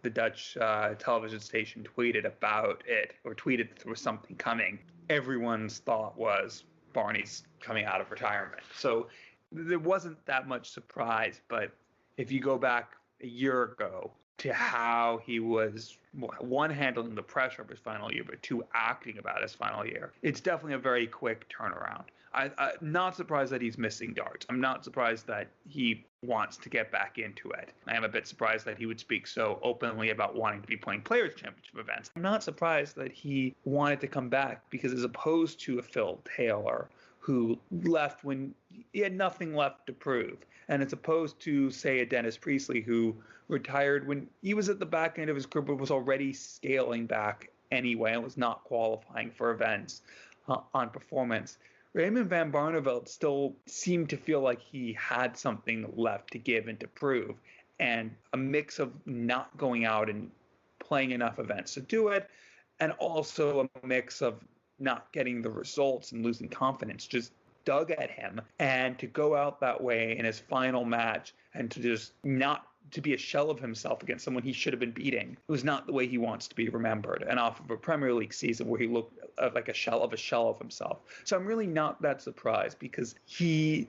the Dutch television station tweeted about it, or tweeted there was something coming, everyone's thought was Barney's coming out of retirement. So there wasn't that much surprise. But if you go back a year ago to how he was, one, handling the pressure of his final year, but two, acting about his final year, it's definitely a very quick turnaround. I'm not surprised that he's missing darts. I'm not surprised that he wants to get back into it. I am a bit surprised that he would speak so openly about wanting to be playing Players' Championship events. I'm not surprised that he wanted to come back because, as opposed to a Phil Taylor who left when he had nothing left to prove, and as opposed to, say, a Dennis Priestley who retired when he was at the back end of his career but was already scaling back anyway and was not qualifying for events on performance, Raymond van Barneveld still seemed to feel like he had something left to give and to prove, and a mix of not going out and playing enough events to do it, and also a mix of not getting the results and losing confidence just dug at him. And to go out that way in his final match and to just not to be a shell of himself against someone he should have been beating, it was not the way he wants to be remembered, and off of a Premier League season where he looked like a shell of himself. So I'm really not that surprised, because he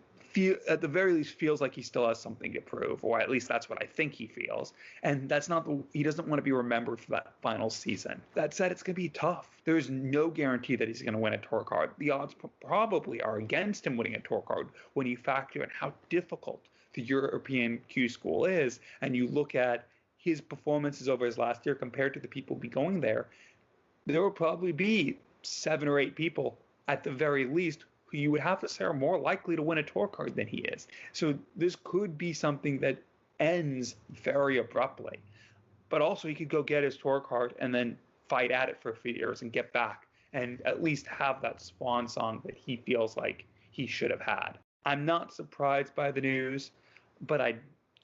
at the very least feels like he still has something to prove, or at least that's what I think he feels. And that's not he doesn't want to be remembered for that final season. That said, it's going to be tough. There's no guarantee that he's going to win a tour card. The odds probably are against him winning a tour card when you factor in how difficult the European Q School is, and you look at his performances over his last year compared to the people be going there. There will probably be 7 or 8 people at the very least who you would have to say are more likely to win a tour card than he is. So this could be something that ends very abruptly. But also he could go get his tour card and then fight at it for a few years and get back and at least have that swan song that he feels like he should have had. I'm not surprised by the news, but I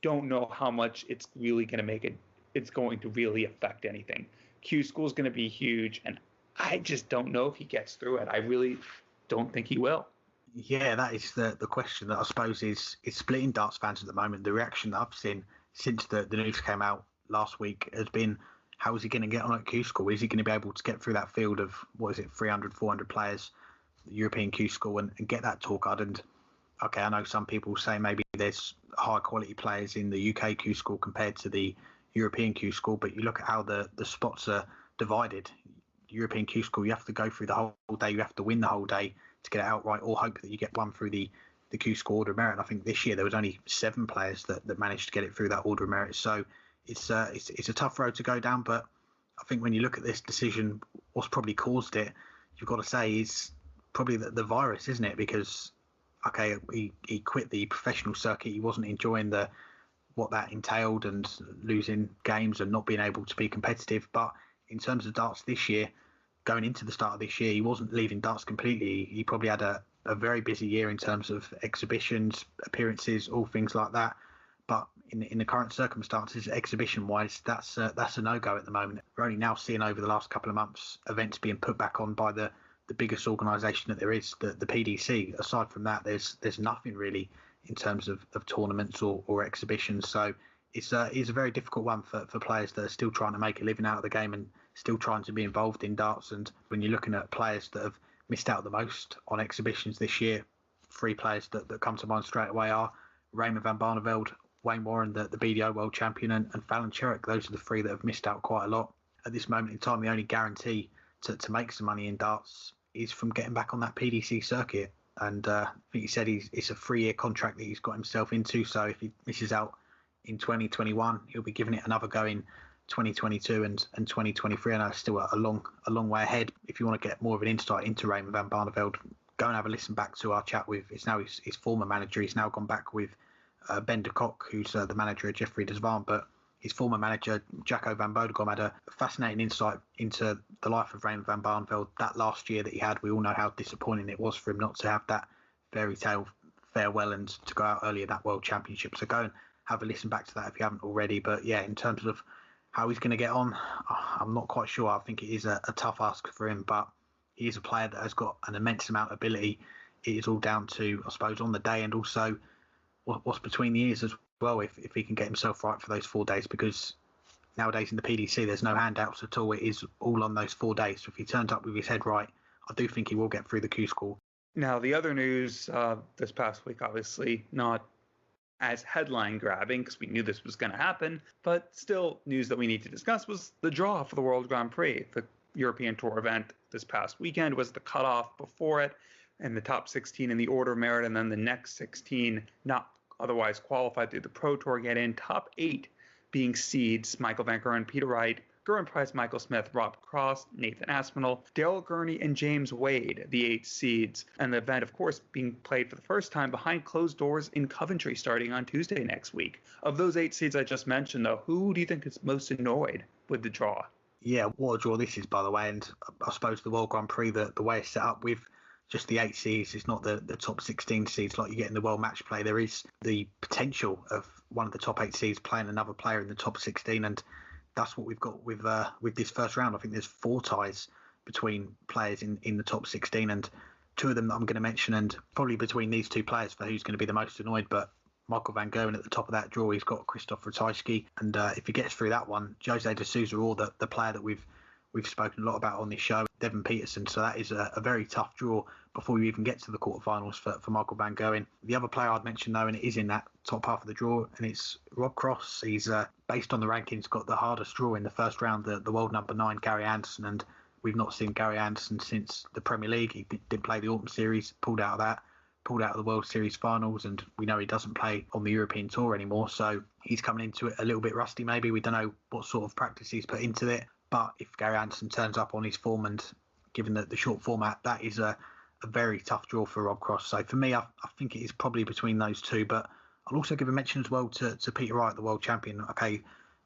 don't know how much it's really going to make it. It's going to really affect anything. Q School is going to be huge, and I just don't know if he gets through it. I really don't think he will. Yeah, that is the question that I suppose is splitting darts fans at the moment. The reaction that I've seen since the news came out last week has been, how is he going to get on at Q School? Is he going to be able to get through that field of, 300, 400 players, the European Q School, and get that tour card? And okay, I know some people say maybe there's high quality players in the UK Q School compared to the European Q School, but you look at how the spots are divided. European Q School, you have to go through the whole day, you have to win the whole day to get it outright, or hope that you get one through the Q School Order of Merit. And I think this year there was only 7 players that managed to get it through that Order of Merit. So it's a tough road to go down. But I think when you look at this decision, what's probably caused it, you've got to say, is probably the virus, isn't it? Because okay, he quit the professional circuit. He wasn't enjoying what that entailed and losing games and not being able to be competitive. But in terms of darts this year, going into the start of this year, he wasn't leaving darts completely. He probably had a very busy year in terms of exhibitions, appearances, all things like that. But in the current circumstances, exhibition-wise, that's a no-go at the moment. We're only now seeing over the last couple of months events being put back on by the biggest organisation that there is, the PDC. Aside from that, there's nothing really in terms of tournaments or exhibitions. So it's a very difficult one for players that are still trying to make a living out of the game and still trying to be involved in darts. And when you're looking at players that have missed out the most on exhibitions this year, 3 players that come to mind straight away are Raymond van Barneveld, Wayne Warren, the BDO World Champion, and Fallon Sherrick. Those are the 3 that have missed out quite a lot. At this moment in time, the only guarantee to make some money in darts is from getting back on that PDC circuit. And I think he said it's a 3-year contract that he's got himself into. So if he misses out in 2021, he'll be giving it another go in 2022 and 2023. And that's still a long way ahead. If you want to get more of an insight into Raymond van Barneveld, go and have a listen back to our chat with his former manager. He's now gone back with Ben de Kock, who's the manager of Jeffrey Desvant. But his former manager, Jacco van Bodegom, had a fascinating insight into the life of Raymond van Barneveld. That last year that he had, we all know how disappointing it was for him not to have that fairy tale farewell and to go out early at that World Championship. So go and have a listen back to that if you haven't already. But yeah, in terms of how he's going to get on, I'm not quite sure. I think it is a tough ask for him, but he is a player that has got an immense amount of ability. It is all down to, I suppose, on the day and also what's between the ears as well, if he can get himself right for those 4 days, because nowadays in the PDC there's no handouts at all. It is all on those 4 days. So if he turns up with his head right, I do think he will get through the Q School. Now, the other news this past week, obviously not as headline grabbing because we knew this was going to happen, but still news that we need to discuss, was the draw for the World Grand Prix. The European Tour event this past weekend was the cutoff before it, and the top 16 in the order of merit, and then the next 16 not otherwise qualified through the Pro Tour get in. Top 8 being seeds: Michael van Gerwen, Peter Wright, Gerwyn Price, Michael Smith, Rob Cross, Nathan Aspinall, Daryl Gurney, and James Wade, the 8 seeds. And the event, of course, being played for the first time behind closed doors in Coventry starting on Tuesday next week. Of those 8 seeds I just mentioned, though, who do you think is most annoyed with the draw? Yeah, what a draw this is, by the way. And I suppose the World Grand Prix, the way it's set up with just the 8 seeds, it's not the top 16 seeds like you get in the World Match Play. There is the potential of one of the top 8 seeds playing another player in the top 16, and that's what we've got with this first round. I think there's 4 ties between players in the top 16, and 2 of them that I'm going to mention, and probably between these 2 players for who's going to be the most annoyed. But Michael van Gerwen at the top of that draw, he's got Christoph Ratajski, and if he gets through that one, Jose de Sousa, or the player that we've spoken a lot about on this show, Devon Petersen. So that is a very tough draw before you even get to the quarterfinals for Michael van Gerwen. The other player I'd mention, though, and it is in that top half of the draw, and it's Rob Cross. He's, based on the rankings, got the hardest draw in the first round, the world number 9, Gary Anderson, and we've not seen Gary Anderson since the Premier League. He did play the Autumn Series, pulled out of the World Series finals, and we know he doesn't play on the European Tour anymore, so he's coming into it a little bit rusty maybe. We don't know what sort of practice he's put into it, but if Gary Anderson turns up on his form, and given the short format, that is a very tough draw for Rob Cross. So for me, I think it is probably between those 2, but I'll also give a mention as well to Peter Wright, the world champion. Okay,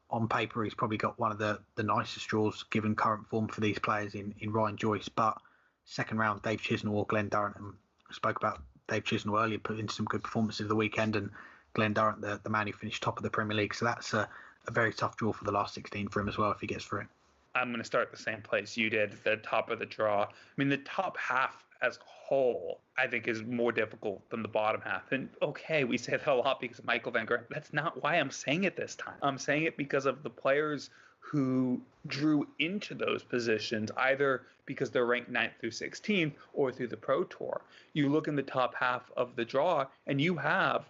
on paper, he's probably got one of the nicest draws given current form for these players in Ryan Joyce, but second round, Dave Chisnell or Glenn Durrant. And I spoke about Dave Chisnell earlier, put in some good performances of the weekend, and Glenn Durrant, the man who finished top of the Premier League. So that's a very tough draw for the last 16 for him as well if he gets through it. I'm going to start the same place you did, the top of the draw. I mean, the top half as a whole, I think, is more difficult than the bottom half. And okay, we say that a lot because of Michael van Gerwen. That's not why I'm saying it this time. I'm saying it because of the players who drew into those positions, either because they're ranked 9th through 16th or through the Pro Tour. You look in the top half of the draw, and you have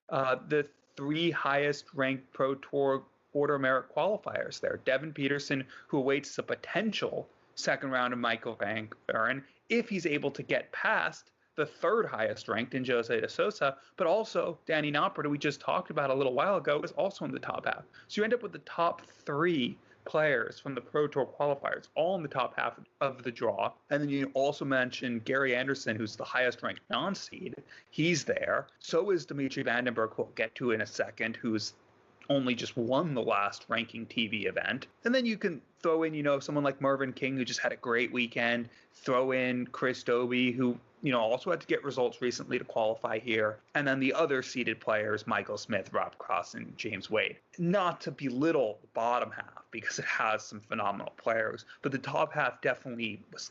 the 3 highest ranked Pro Tour order merit qualifiers there. Devon Petersen, who awaits a potential second round of Michael van Gerwen if he's able to get past the 3rd highest ranked in Jose de Sousa, but also Danny Noppert, who we just talked about a little while ago, is also in the top half. So you end up with the top 3 players from the Pro Tour qualifiers all in the top half of the draw. And then you also mentioned Gary Anderson, who's the highest ranked non-seed. He's there. So is Dimitri Vandenberg, who we'll get to in a second, who's only just won the last ranking TV event. And then you can throw in, someone like Mervyn King, who just had a great weekend. Throw in Chris Dobie, who, also had to get results recently to qualify here. And then the other seeded players, Michael Smith, Rob Cross, and James Wade. Not to belittle the bottom half, because it has some phenomenal players, but the top half definitely was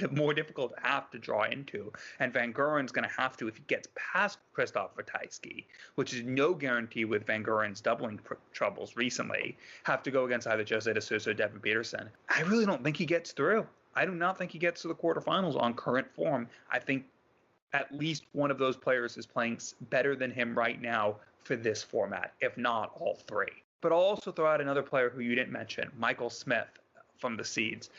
more difficult to have to draw into. And Van Gerwen's going to have to, if he gets past Christoph Ratajski, which is no guarantee with Van Gerwen's doubling troubles recently, have to go against either Jose de Sousa or Devon Petersen. I really don't think he gets through. I do not think he gets to the quarterfinals on current form. I think at least one of those players is playing better than him right now for this format, if not all 3. But I'll also throw out another player who you didn't mention, Michael Smith from the seeds.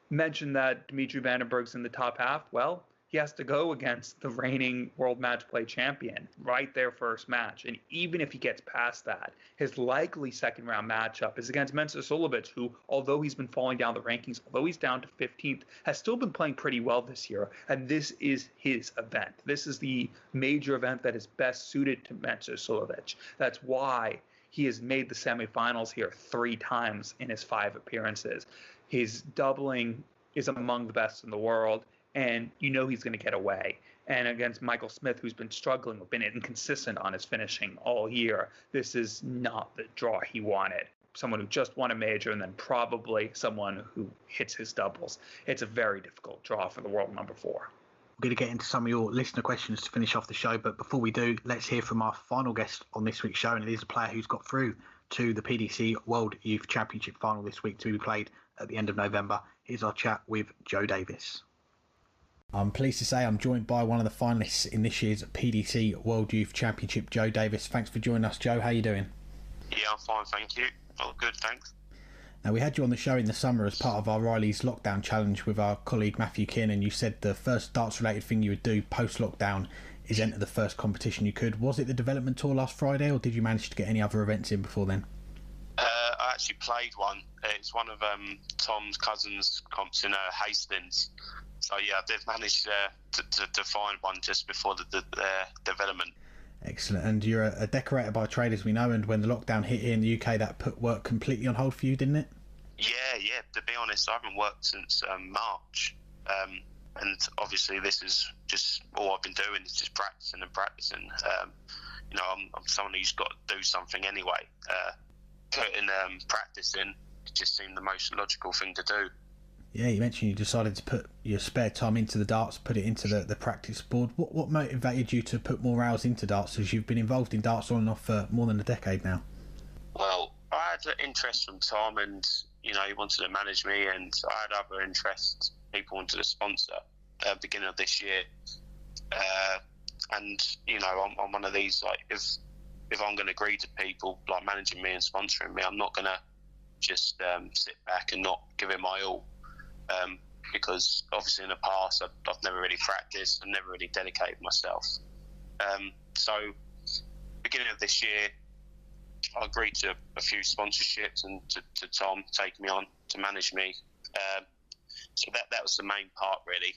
Mentioned that Dimitri Vandenberg's in the top half. Well, he has to go against the reigning World Match Play champion right their first match. And even if he gets past that, his likely second round matchup is against Mensur Suljovic, who, although he's been falling down the rankings, although he's down to 15th, has still been playing pretty well this year. And this is his event. This is the major event that is best suited to Mensur Suljovic. That's why he has made the semifinals here 3 times in his 5 appearances. His doubling is among the best in the world, and you know he's going to get away. And against Michael Smith, who's been struggling, been inconsistent on his finishing all year, this is not the draw he wanted. Someone who just won a major and then probably someone who hits his doubles. It's a very difficult draw for the world number 4. We're going to get into some of your listener questions to finish off the show, but before we do, let's hear from our final guest on this week's show, and it is a player who's got through to the PDC World Youth Championship final this week to be played at the end of November. Here's our chat with Joe Davis. I'm pleased to say I'm joined by one of the finalists in this year's PDC World Youth Championship, Joe Davis. Thanks for joining us, Joe. How are you doing? Yeah, I'm fine, thank you. Oh, good, thanks. Now, we had you on the show in the summer as part of our Riley's Lockdown Challenge with our colleague Matthew Kiernan. You said the first darts-related thing you would do post-lockdown is enter the first competition you could. Was it the development tour last Friday, or did you manage to get any other events in before then? I actually played one. It's one of Tom's cousins' comps in Hastings. So, yeah, I did manage to find one just before the development. Excellent. And you're a decorator by trade, as we know, and when the lockdown hit here in the UK, that put work completely on hold for you, didn't it? Yeah. To be honest, I haven't worked since March. And obviously this is just all I've been doing is just practicing. You know, I'm someone who's got to do something anyway. Putting practice in just seemed the most logical thing to do. Yeah, you mentioned you decided to put your spare time into the darts, put it into the practice board. What motivated you to put more hours into darts, as you've been involved in darts on and off for more than a decade now? Well, I had an interest from Tom, and you know, he wanted to manage me, and I had other interests. People wanted to sponsor beginning of this year, and you know, I'm one of these, like, if I'm going to agree to people like managing me and sponsoring me, I'm not going to just sit back and not give it my all. Because obviously in the past I've never really practiced and never really dedicated myself. So beginning of this year, I agreed to a few sponsorships and to Tom taking me on to manage me. So that was the main part really.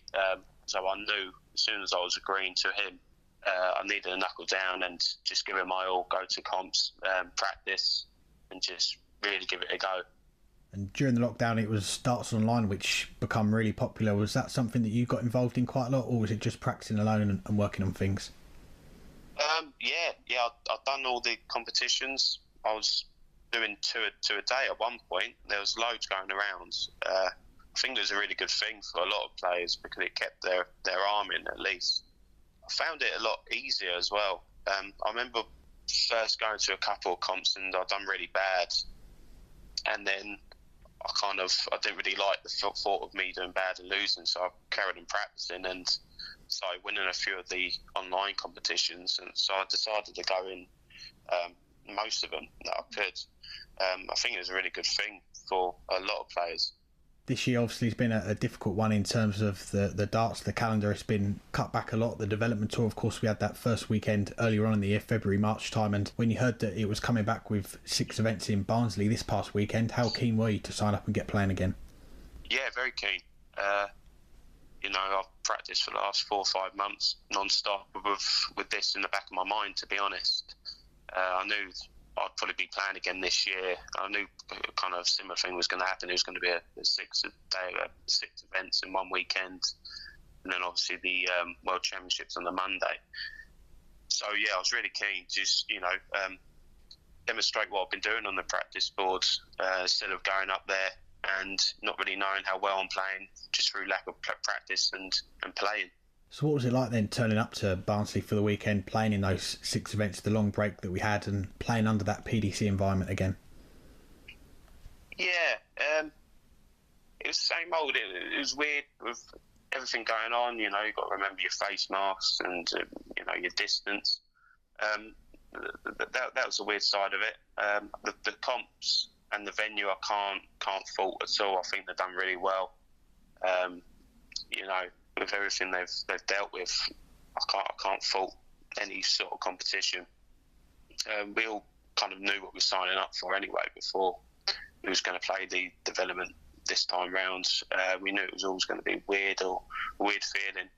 So I knew as soon as I was agreeing to him, I needed to knuckle down and just give it my all, go to comps, practice, and just really give it a go. And during the lockdown, it was Darts Online, which become really popular. Was that something that you got involved in quite a lot, or was it just practicing alone and working on things? Yeah. I've done all the competitions. I was doing two a day at one point. There was loads going around. I think it was a really good thing for a lot of players because it kept their arm in at least. I found it a lot easier as well. I remember first going to a couple of comps and I'd done really bad, and then I didn't really like the thought of me doing bad and losing, so I carried on practicing and started winning a few of the online competitions, and so I decided to go in most of them that I could. I think it was a really good thing for a lot of players. This year obviously has been a difficult one in terms of the darts. The calendar has been cut back a lot. The development tour, of course, we had that first weekend earlier on in the year, February, March time, and when you heard that it was coming back with 6 events in Barnsley this past weekend, how keen were you to sign up and get playing again? Yeah, very keen. You know, I've practiced for the last 4 or 5 months non-stop with this in the back of my mind, to be honest. I knew I'd probably be playing again this year. I knew a kind of similar thing was going to happen. It was going to be a 6 events in one weekend, and then obviously the World Championships on the Monday. So yeah, I was really keen to just, you know, demonstrate what I've been doing on the practice board instead of going up there and not really knowing how well I'm playing just through lack of practice and playing. So what was it like then turning up to Barnsley for the weekend, playing in those 6 events, the long break that we had, and playing under that PDC environment again? Yeah, it was the same old. It was weird with everything going on. You know, you've got to remember your face masks and you know, your distance. That was the weird side of it. The comps and the venue I can't fault at all. I think they've done really well. You know, with everything they've dealt with, I can't fault any sort of competition. We all kind of knew what we were signing up for anyway before we was going to play the development this time round. We knew it was always going to be weird or a weird feeling.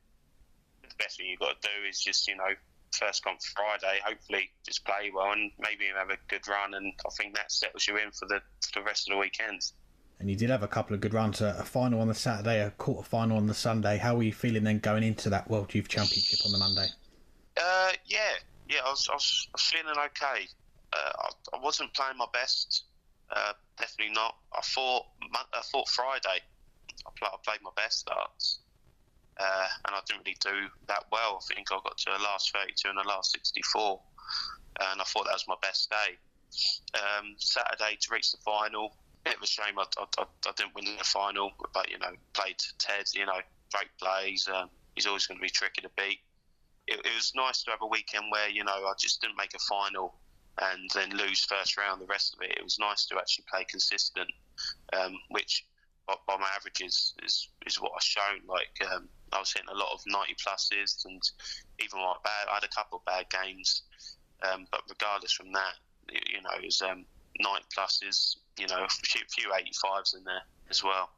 The best thing you've got to do is just, you know, first comp Friday, hopefully just play well and maybe have a good run, and I think that settles you in for the rest of the weekend. And you did have a couple of good runs, a final on the Saturday, a quarter final on the Sunday. How were you feeling then going into that World Youth Championship on the Monday? I was feeling okay. I wasn't playing my best, definitely not. I thought Friday I played my best darts, and I didn't really do that well. I think I got to the last 32 and the last 64, and I thought that was my best day. Saturday to reach the final, bit of a shame I didn't win the final, but played Ted, great plays. He's always going to be tricky to beat. It was nice to have a weekend where I just didn't make a final and then lose first round the rest of it. It was nice to actually play consistent, which by my averages is what I've shown. I was hitting a lot of 90 pluses, and even I had a couple of bad games, but regardless from that, it was 90 pluses, a few 85s in there as well.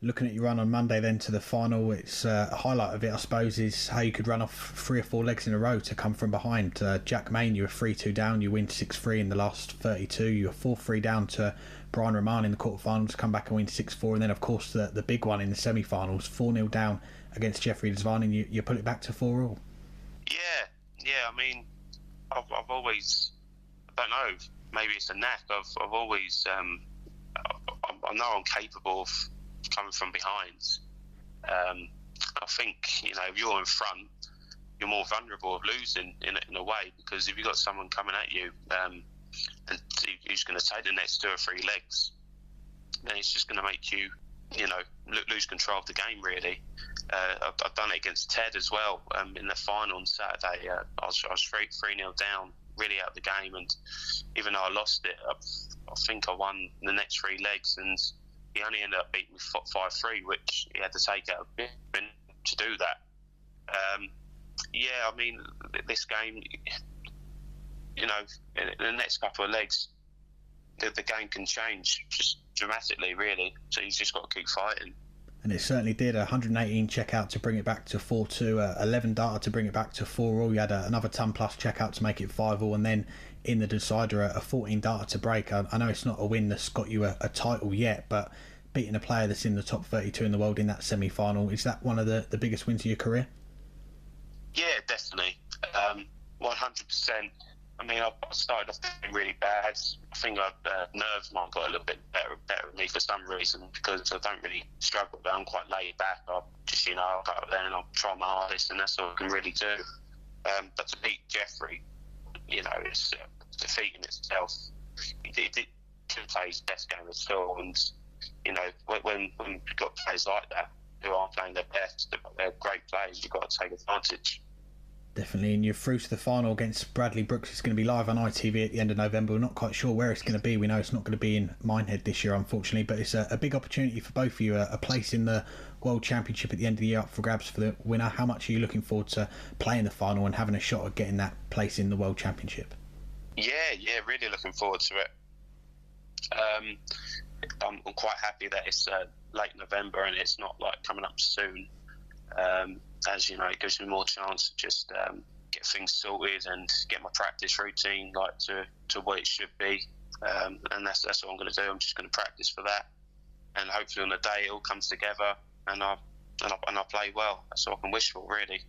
Looking at your run on Monday then to the final, it's a highlight of it, I suppose, is how you could run off 3 or 4 legs in a row to come from behind. Jack Main, you were 3-2 down, you win 6-3 in the last 32, you were 4-3 down to Brian Rahman in the quarterfinals, come back and win 6-4, and then of course the big one in the semi-finals, 4-0 down against Jeffrey Desvine, and you put it back to 4-all. Yeah, I mean, I've always, I don't know, maybe it's a knack, I've always, I know I'm capable of coming from behind. I think if you're in front, you're more vulnerable of losing in a way, because if you've got someone coming at you and who's going to take the next 2 or 3 legs, then it's just going to make you lose control of the game really. I've done it against Ted as well in the final on Saturday. I was 3-0 down, really out of the game, and even though I lost it, I think I won the next 3 legs, and he only ended up beating me 5-3, which he had to take out a bit to do that. I mean, this game, in the next couple of legs, the game can change just dramatically, really. So you've just got to keep fighting. And it certainly did. 118 checkout to bring it back to 4-2, 11 data to bring it back to 4-all. You had another ton plus checkout to make it 5-all, and then in the decider a 14 data to break. I know it's not a win that's got you a title yet, but beating a player that's in the top 32 in the world in that semi-final, is that one of the biggest wins of your career? Yeah, definitely. 100%. I mean, I started off really bad. I think nerves might have got a little bit better with me for some reason, because I don't really struggle, but I'm quite laid back. I'll just, I'll go out there and I'll try my hardest, and that's all I can really do. But to beat Jeffrey, it's defeating itself. He did play his best game at all, and when you've got players like that who aren't playing their best, they're great players, you've got to take advantage. Definitely, and you're through to the final against Bradley Brooks. It's going to be live on ITV at the end of November. We're not quite sure where it's going to be. We know it's not going to be in Minehead this year, unfortunately, but it's a big opportunity for both of you, a place in the World Championship at the end of the year up for grabs for the winner. How much are you looking forward to playing the final and having a shot at getting that place in the World Championship? Yeah, really looking forward to it. I'm quite happy that it's late November and it's not coming up soon. As it gives me more chance to just get things sorted and get my practice routine to what it should be, and that's what I'm going to do. I'm just going to practice for that, and hopefully on the day it all comes together and I play well. That's all I can wish for, really.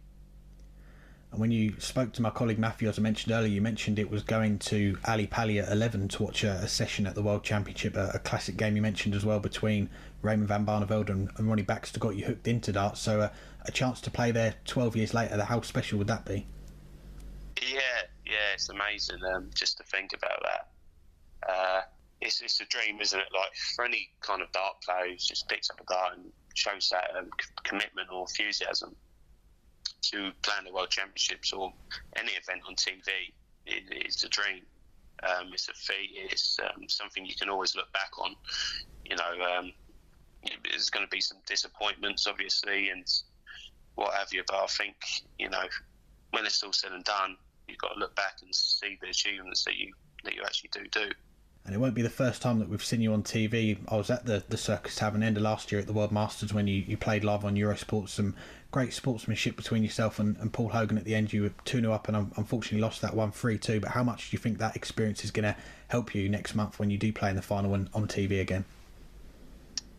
And when you spoke to my colleague Matthew, as I mentioned earlier, you mentioned it was going to Ali Pali at 11 to watch a session at the World Championship, a classic game you mentioned as well between Raymond van Barneveld and Ronnie Baxter got you hooked into darts. So a chance to play there 12 years later, how special would that be? Yeah, it's amazing just to think about that. It's a dream, isn't it? For any kind of dart player who's just picks up a dart and shows that commitment or enthusiasm to playing the World Championships or any event on TV, it's a dream. It's a feat. It's something you can always look back on. There's going to be some disappointments, obviously, and what have you. But I think when it's all said and done, you've got to look back and see the achievements that you actually do. And it won't be the first time that we've seen you on TV. I was at the Circus Tavern end of last year at the World Masters when you played live on Eurosport. Some great sportsmanship between yourself and Paul Hogan at the end. You were 2-0 up and unfortunately lost that one 3-2. But how much do you think that experience is going to help you next month when you do play in the final and on TV again?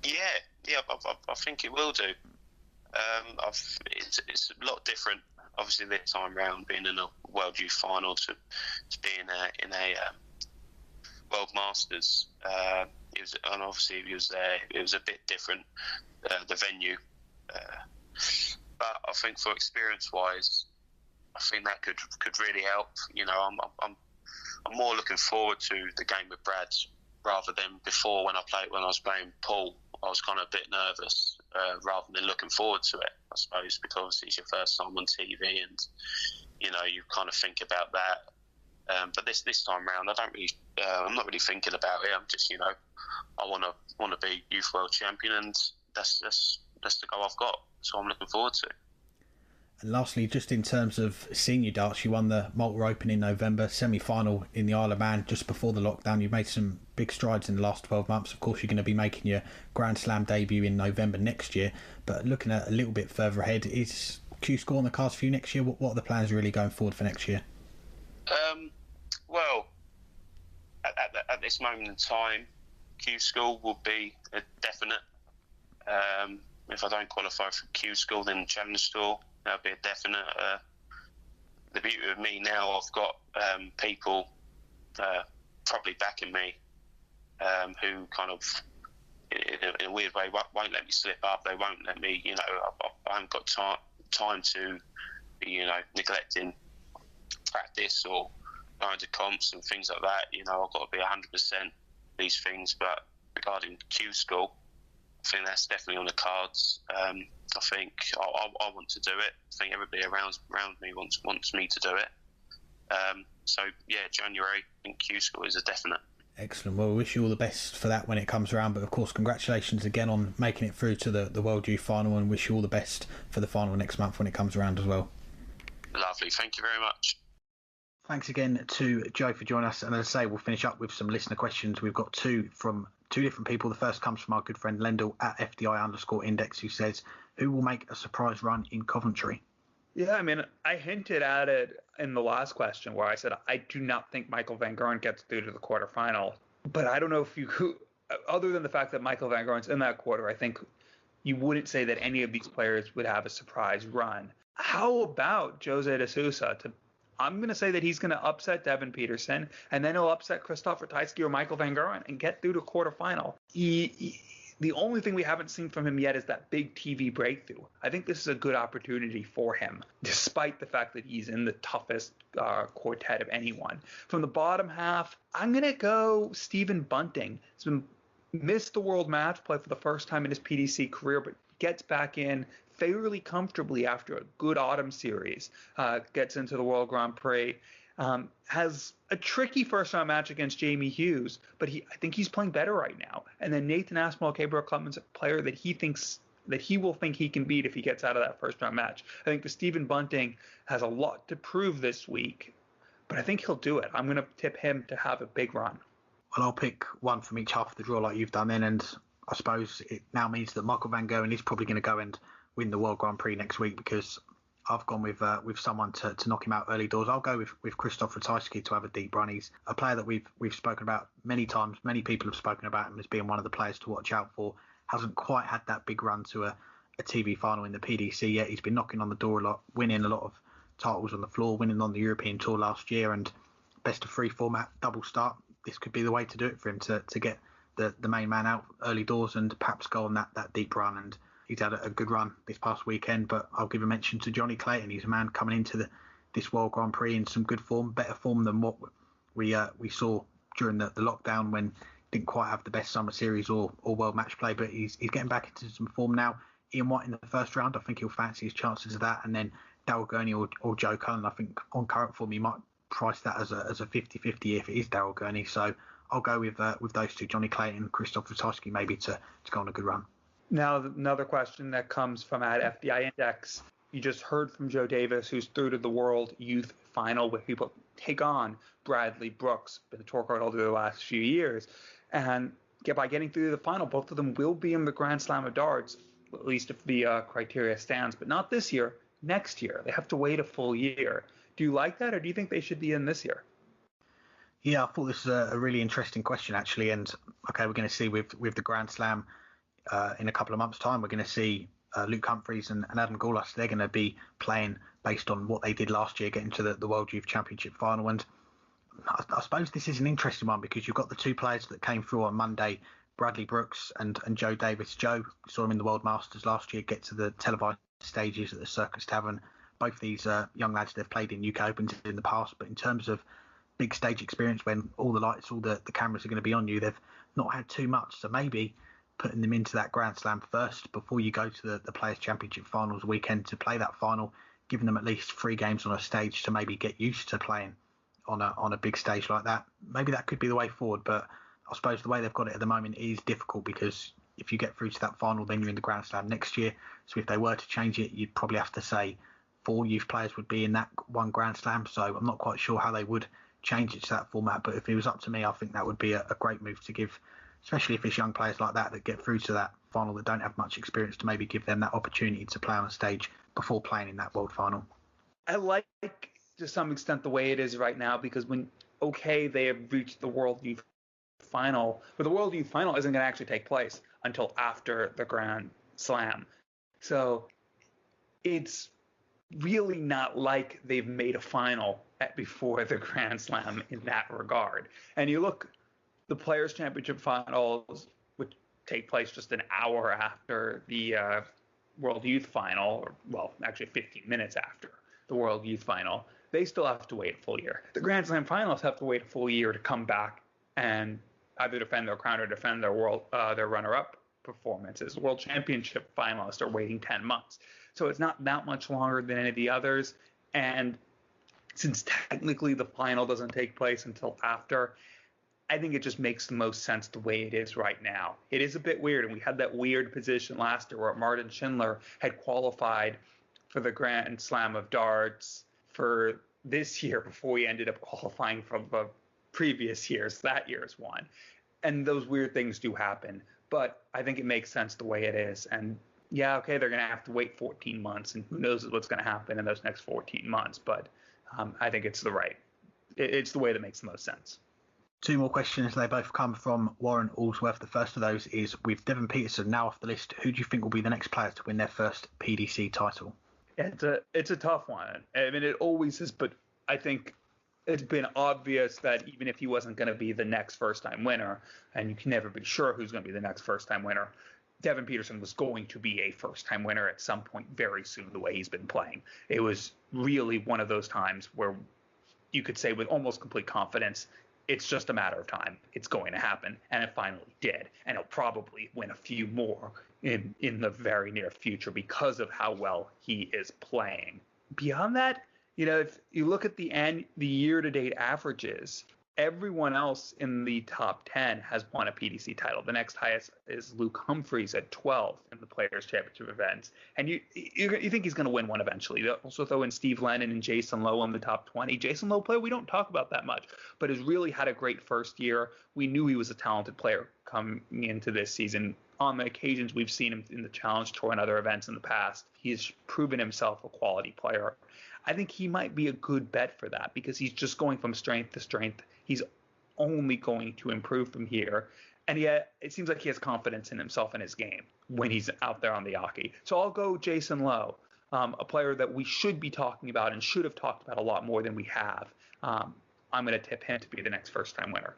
Yeah, I think it will do. It's a lot different, obviously, this time round, being in a World Youth final to being in a World Masters. It was there. It was a bit different, the venue. But I think for experience-wise, I think that could really help. You know, I'm more looking forward to the game with Brad rather than before when I was playing Paul. I was kind of a bit nervous rather than looking forward to it, I suppose, because obviously it's your first time on TV and, you know, you kind of think about that. But this time round, I'm not really thinking about it. I'm just, you know, I want to be Youth World Champion, and that's the goal I've got. So I'm looking forward to it. And lastly, just in terms of senior darts, you won the Malta Open in November, semi-final in the Isle of Man just before the lockdown. You've made some big strides in the last 12 months. Of course, you're going to be making your Grand Slam debut in November next year. But looking at a little bit further ahead, is Q School on the cards for you next year? What are the plans really going forward for next year? Well, at this moment in time, Q School will be a definite. If I don't qualify for Q School, then Challenge Tour. That'll be a definite. The beauty of me now, I've got people probably backing me, who kind of, in a weird way, won't let me slip up. They won't let me, you know, I haven't got time to be, you know, neglecting practice or going to comps and things like that. You know, I've got to be 100% these things. But regarding Q School, I think that's definitely on the cards. I think I want to do it. I think everybody around me wants me to do it. So yeah, January, I think Q School is a definite. Excellent. Well, we wish you all the best for that when it comes around. But of course, congratulations again on making it through to the World Youth final, and wish you all the best for the final next month when it comes around as well. Lovely. Thank you very much. Thanks again to Joe for joining us. And as I say, we'll finish up with some listener questions. We've got two from two different people. The first comes from our good friend Lendl at FDI_index, who says, who will make a surprise run in Coventry? Yeah, I mean, I hinted at it in the last question where I said I do not think Meikle van Gerwen gets through to the quarterfinal. But I don't know if other than the fact that Meikle van Gerwen's in that quarter, I think you wouldn't say that any of these players would have a surprise run. How about Jose de Sousa? I'm going to say that he's going to upset Devon Petersen, and then he'll upset Christoph Ratajski or Meikle van Gerwen and get through to quarterfinal. The only thing we haven't seen from him yet is that big TV breakthrough. I think this is a good opportunity for him, despite the fact that he's in the toughest quartet of anyone. From the bottom half, I'm going to go Stephen Bunting. He's missed the World Match Play for the first time in his PDC career, but gets back in fairly comfortably after a good autumn series, gets into the World Grand Prix, has a tricky first-round match against Jamie Hughes, but I think he's playing better right now. And then Nathan Aspinall, Gabriel Klutman's a player that he will think he can beat if he gets out of that first-round match. I think the Stephen Bunting has a lot to prove this week, but I think he'll do it. I'm going to tip him to have a big run. Well, I'll pick one from each half of the draw like you've done then, and I suppose it now means that Meikle van Gerwen is probably going to go and win the World Grand Prix next week, because I've gone with someone to knock him out early doors. I'll go with Christoph Ratajski to have a deep run. He's a player that we've spoken about many times. Many people have spoken about him as being one of the players to watch out for. Hasn't quite had that big run to a TV final in the PDC yet. He's been knocking on the door a lot, winning a lot of titles on the floor, winning on the European Tour last year, and best of 3 format double start. This could be the way to do it for him to get the main man out early doors and perhaps go on that deep run. And he's had a good run this past weekend, but I'll give a mention to Johnny Clayton. He's a man coming into this World Grand Prix in some good form, better form than what we saw during the lockdown, when he didn't quite have the best summer series or World Match Play, but he's getting back into some form now. Ian White in the first round, I think he'll fancy his chances of that, and then Darryl Gurney or Joe Cullen. I think on current form, you might price that as a 50-50 if it is Darryl Gurney. So I'll go with those two, Johnny Clayton, Christoph Ratajski, maybe to go on a good run. Now, another question that comes from at FDI Index. You just heard from Joe Davis, who's through to the World Youth final where people take on Bradley, Brooks, been the tour card holder the last few years, and by getting through the final, both of them will be in the Grand Slam of Darts, at least if the criteria stands, but not this year, next year. They have to wait a full year. Do you like that, or do you think they should be in this year? Yeah, I thought this was a really interesting question, actually. And okay, we're going to see with the Grand Slam in a couple of months' time, we're going to see Luke Humphries and Adam Goulas. They're going to be playing based on what they did last year, getting to the World Youth Championship final. And I suppose this is an interesting one because you've got the two players that came through on Monday, Bradley Brooks and Joe Davis. Joe, saw him in the World Masters last year, get to the televised stages at the Circus Tavern. Both these young lads, they've played in UK Opens in the past, but in terms of big stage experience, when all the lights, all the cameras are going to be on you, they've not had too much. So maybe putting them into that Grand Slam first before you go to the Players' Championship finals weekend to play that final, giving them at least 3 games on a stage to maybe get used to playing on a big stage like that. Maybe that could be the way forward, but I suppose the way they've got it at the moment is difficult because if you get through to that final, then you're in the Grand Slam next year. So if they were to change it, you'd probably have to say 4 youth players would be in that one Grand Slam. So I'm not quite sure how they would change it to that format. But if it was up to me, I think that would be a great move to give, especially if it's young players like that get through to that final that don't have much experience, to maybe give them that opportunity to play on a stage before playing in that world final. I like, to some extent, the way it is right now because they have reached the World Youth Final, but the World Youth Final isn't going to actually take place until after the Grand Slam. So it's really not like they've made a final before the Grand Slam in that regard. And you look, the Players' Championship finals, which take place just an hour after the World Youth Final, or actually 15 minutes after the World Youth Final, they still have to wait a full year. The Grand Slam finals have to wait a full year to come back and either defend their crown or defend their runner-up performances. World Championship finalists are waiting 10 months. So it's not that much longer than any of the others. And since technically the final doesn't take place until after, I think it just makes the most sense the way it is right now. It is a bit weird, and we had that weird position last year where Martin Schindler had qualified for the Grand Slam of Darts for this year before he ended up qualifying for the previous year's, that year's one. And those weird things do happen, but I think it makes sense the way it is. And yeah, okay, they're going to have to wait 14 months, and who knows what's going to happen in those next 14 months. But I think it's the way that makes the most sense. 2 more questions. They both come from Warren Allsworth. The first of those is, with Devon Petersen now off the list, who do you think will be the next player to win their first PDC title? It's a tough one. I mean, it always is, but I think it's been obvious that even if he wasn't going to be the next first-time winner, and you can never be sure who's going to be the next first-time winner, Devon Petersen was going to be a first-time winner at some point very soon, the way he's been playing. It was really one of those times where you could say with almost complete confidence, it's just a matter of time. It's going to happen, and it finally did. And he'll probably win a few more in the very near future because of how well he is playing. Beyond that, if you look at the year-to-date averages, everyone else in the top 10 has won a PDC title. The next highest is Luke Humphries at 12 in the Players' Championship events. And you think he's going to win one eventually. They also throw in Steve Lennon and Jason Lowe in the top 20. Jason Lowe, player we don't talk about that much, but has really had a great first year. We knew he was a talented player coming into this season. On the occasions we've seen him in the Challenge Tour and other events in the past, he's proven himself a quality player. I think he might be a good bet for that because he's just going from strength to strength. He's only going to improve from here. And yet it seems like he has confidence in himself and his game when he's out there on the hockey. So I'll go Jason Lowe, a player that we should be talking about and should have talked about a lot more than we have. I'm going to tip him to be the next first-time winner.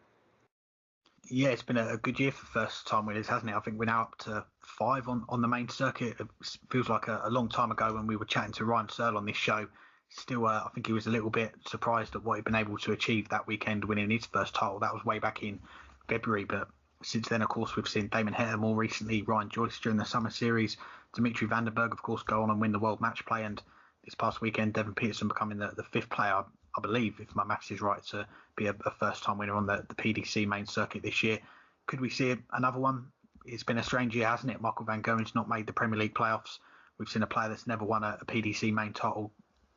Yeah, it's been a good year for first-time winners, hasn't it? I think we're now up to 5 on the main circuit. It feels like a long time ago when we were chatting to Ryan Searle on this show. Still, I think he was a little bit surprised at what he'd been able to achieve that weekend, winning his first title. That was way back in February. But since then, of course, we've seen Damon Heta more recently, Ryan Joyce during the summer series, Dimitri Vandenberg, of course, go on and win the World Match Play. And this past weekend, Devon Petersen becoming the 5th player, I believe, if my maths is right, to be a first-time winner on the PDC main circuit this year. Could we see another one? It's been a strange year, hasn't it? Michael Van Goen's not made the Premier League playoffs. We've seen a player that's never won a PDC main title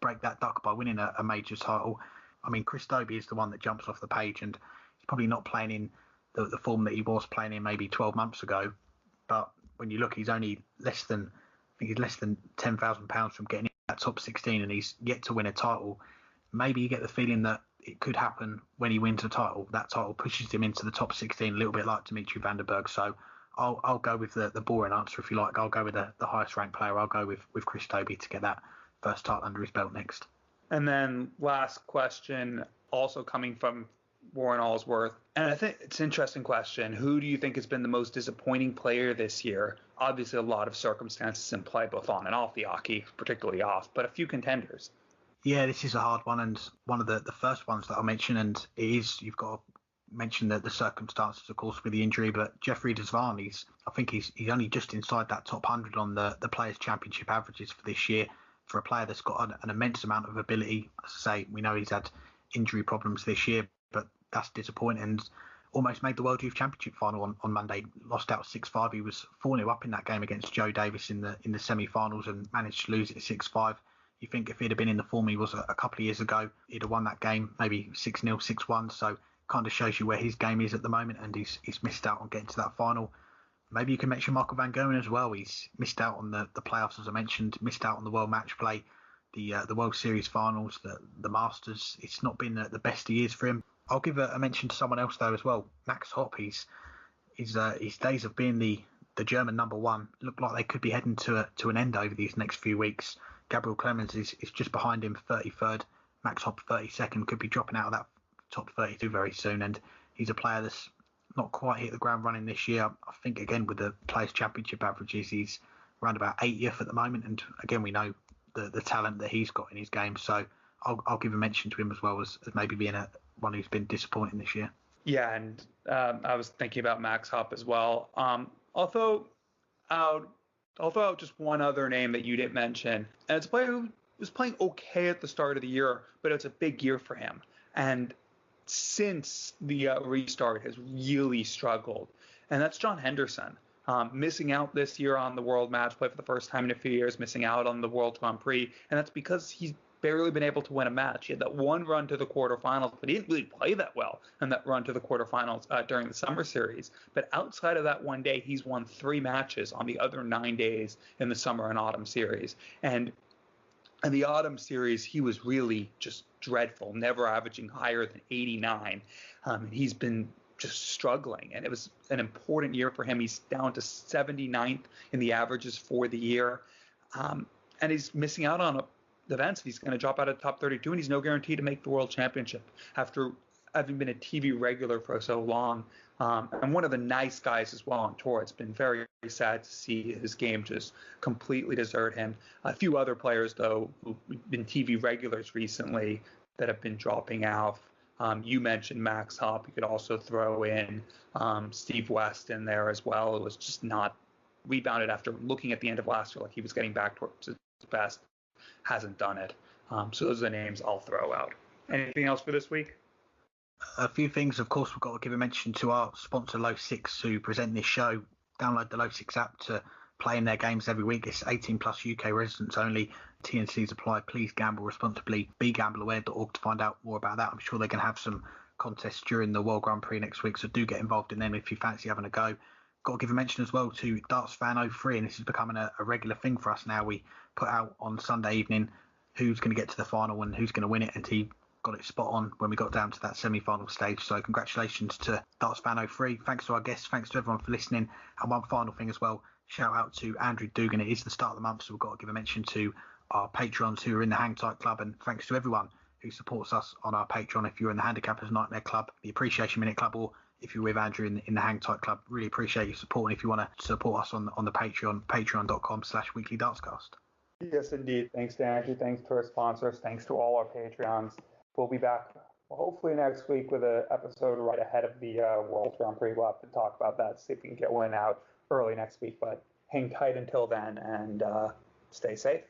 break that duck by winning a major title. I mean, Chris Dobie is the one that jumps off the page, and he's probably not playing in the form that he was playing in maybe 12 months ago. But when you look, he's only less than £10,000 from getting in that top 16, and he's yet to win a title. Maybe you get the feeling that it could happen when he wins a title. That title pushes him into the top 16, a little bit like Dimitri van der Berg. So I'll go with the boring answer, if you like. I'll go with the highest ranked player. I'll go with Chris Dobie to get that first title under his belt next. And then last question, also coming from Warren Allsworth. And I think it's an interesting question. Who do you think has been the most disappointing player this year? Obviously, a lot of circumstances in play, both on and off the hockey, particularly off, but a few contenders. Yeah, this is a hard one, and one of the first ones that I'll mention, and it is, you've got to mention the circumstances, of course, with the injury, but Jeffrey Desvan, I think he's only just inside that top 100 on the Players' Championship averages for this year. For a player that's got an immense amount of ability, as I say, we know he's had injury problems this year, but that's disappointing. And almost made the World Youth Championship final on Monday. Lost out 6-5. He was 4-0 up in that game against Joe Davis in the semi-finals and managed to lose it 6-5. You think if he'd have been in the form he was a couple of years ago, he'd have won that game, maybe 6-0, 6-1. So kind of shows you where his game is at the moment, and he's missed out on getting to that final. Maybe you can mention Michael Van Gerwen as well. He's missed out on the playoffs, as I mentioned, missed out on the World Match Play, the World Series finals, the Masters. It's not been the best of years for him. I'll give a mention to someone else, though, as well. Max Hopp. His days of being the German number one look like they could be heading to an end over these next few weeks. Gabriel Clemens is just behind him, 33rd. Max Hopp, 32nd, could be dropping out of that top 32 very soon. And he's a player that's not quite hit the ground running this year. I think, again, with the Players' Championship averages, he's around about 80th at the moment. And, again, we know the talent that he's got in his game. So I'll give a mention to him as well as maybe being one who's been disappointing this year. Yeah, and I was thinking about Max Hopp as well. I'll throw out just one other name that you didn't mention. And it's a player who was playing okay at the start of the year, but it's a big year for him. And since the restart has really struggled, and that's John Henderson. Missing out this year on the World Match Play for the first time in a few years, missing out on the World Grand Prix, and that's because he's barely been able to win a match. He had that one run to the quarterfinals, but he didn't really play that well in that run to the quarterfinals during the summer series. But outside of that one day, he's won 3 matches on the other 9 days in the summer and autumn series. And in the autumn series, he was really just dreadful, never averaging higher than 89. He's been just struggling, and it was an important year for him. He's down to 79th in the averages for the year, and he's missing out on events. He's going to drop out of the top 32, and he's no guarantee to make the World Championship after having been a TV regular for so long. And one of the nice guys as well on tour. It's been very, very sad to see his game just completely desert him. A few other players, though, who've been TV regulars recently that have been dropping out. You mentioned Max Hopp. You could also throw in Steve West in there as well. It was just not rebounded after looking at the end of last year like he was getting back towards his best. Hasn't done it. So those are the names I'll throw out. Anything else for this week? A few things, of course. We've got to give a mention to our sponsor, Low Six, who present this show. Download the Low Six app to play in their games every week. It's 18 plus UK residents only. T&Cs apply. Please gamble responsibly. BeGambleAware.org to find out more about that. I'm sure they're going to have some contests during the World Grand Prix next week, so do get involved in them if you fancy having a go. Got to give a mention as well to Darts Fan 03, and this is becoming a regular thing for us now. We put out on Sunday evening who's going to get to the final and who's going to win it, and he got it spot on when we got down to that semi-final stage. So congratulations to Darts Fan 03. Thanks to our guests. Thanks to everyone for listening. And one final thing as well, shout out to Andrew Dugan. It is the start of the month, so we've got to give a mention to our patrons who are in the Hang Tight Club, and thanks to everyone who supports us on our Patreon. If you're in the Handicappers Nightmare Club, the Appreciation Minute Club, or if you're with Andrew in the Hang Tight Club, really appreciate your support. And if you want to support us on the Patreon, patreon.com/weeklydartscast. Yes, indeed. Thanks to Andrew. Thanks to our sponsors. Thanks to all our Patreons. We'll be back hopefully next week with an episode right ahead of the World Grand Prix. We'll have to talk about that, see if we can get one out early next week. But hang tight until then, and stay safe.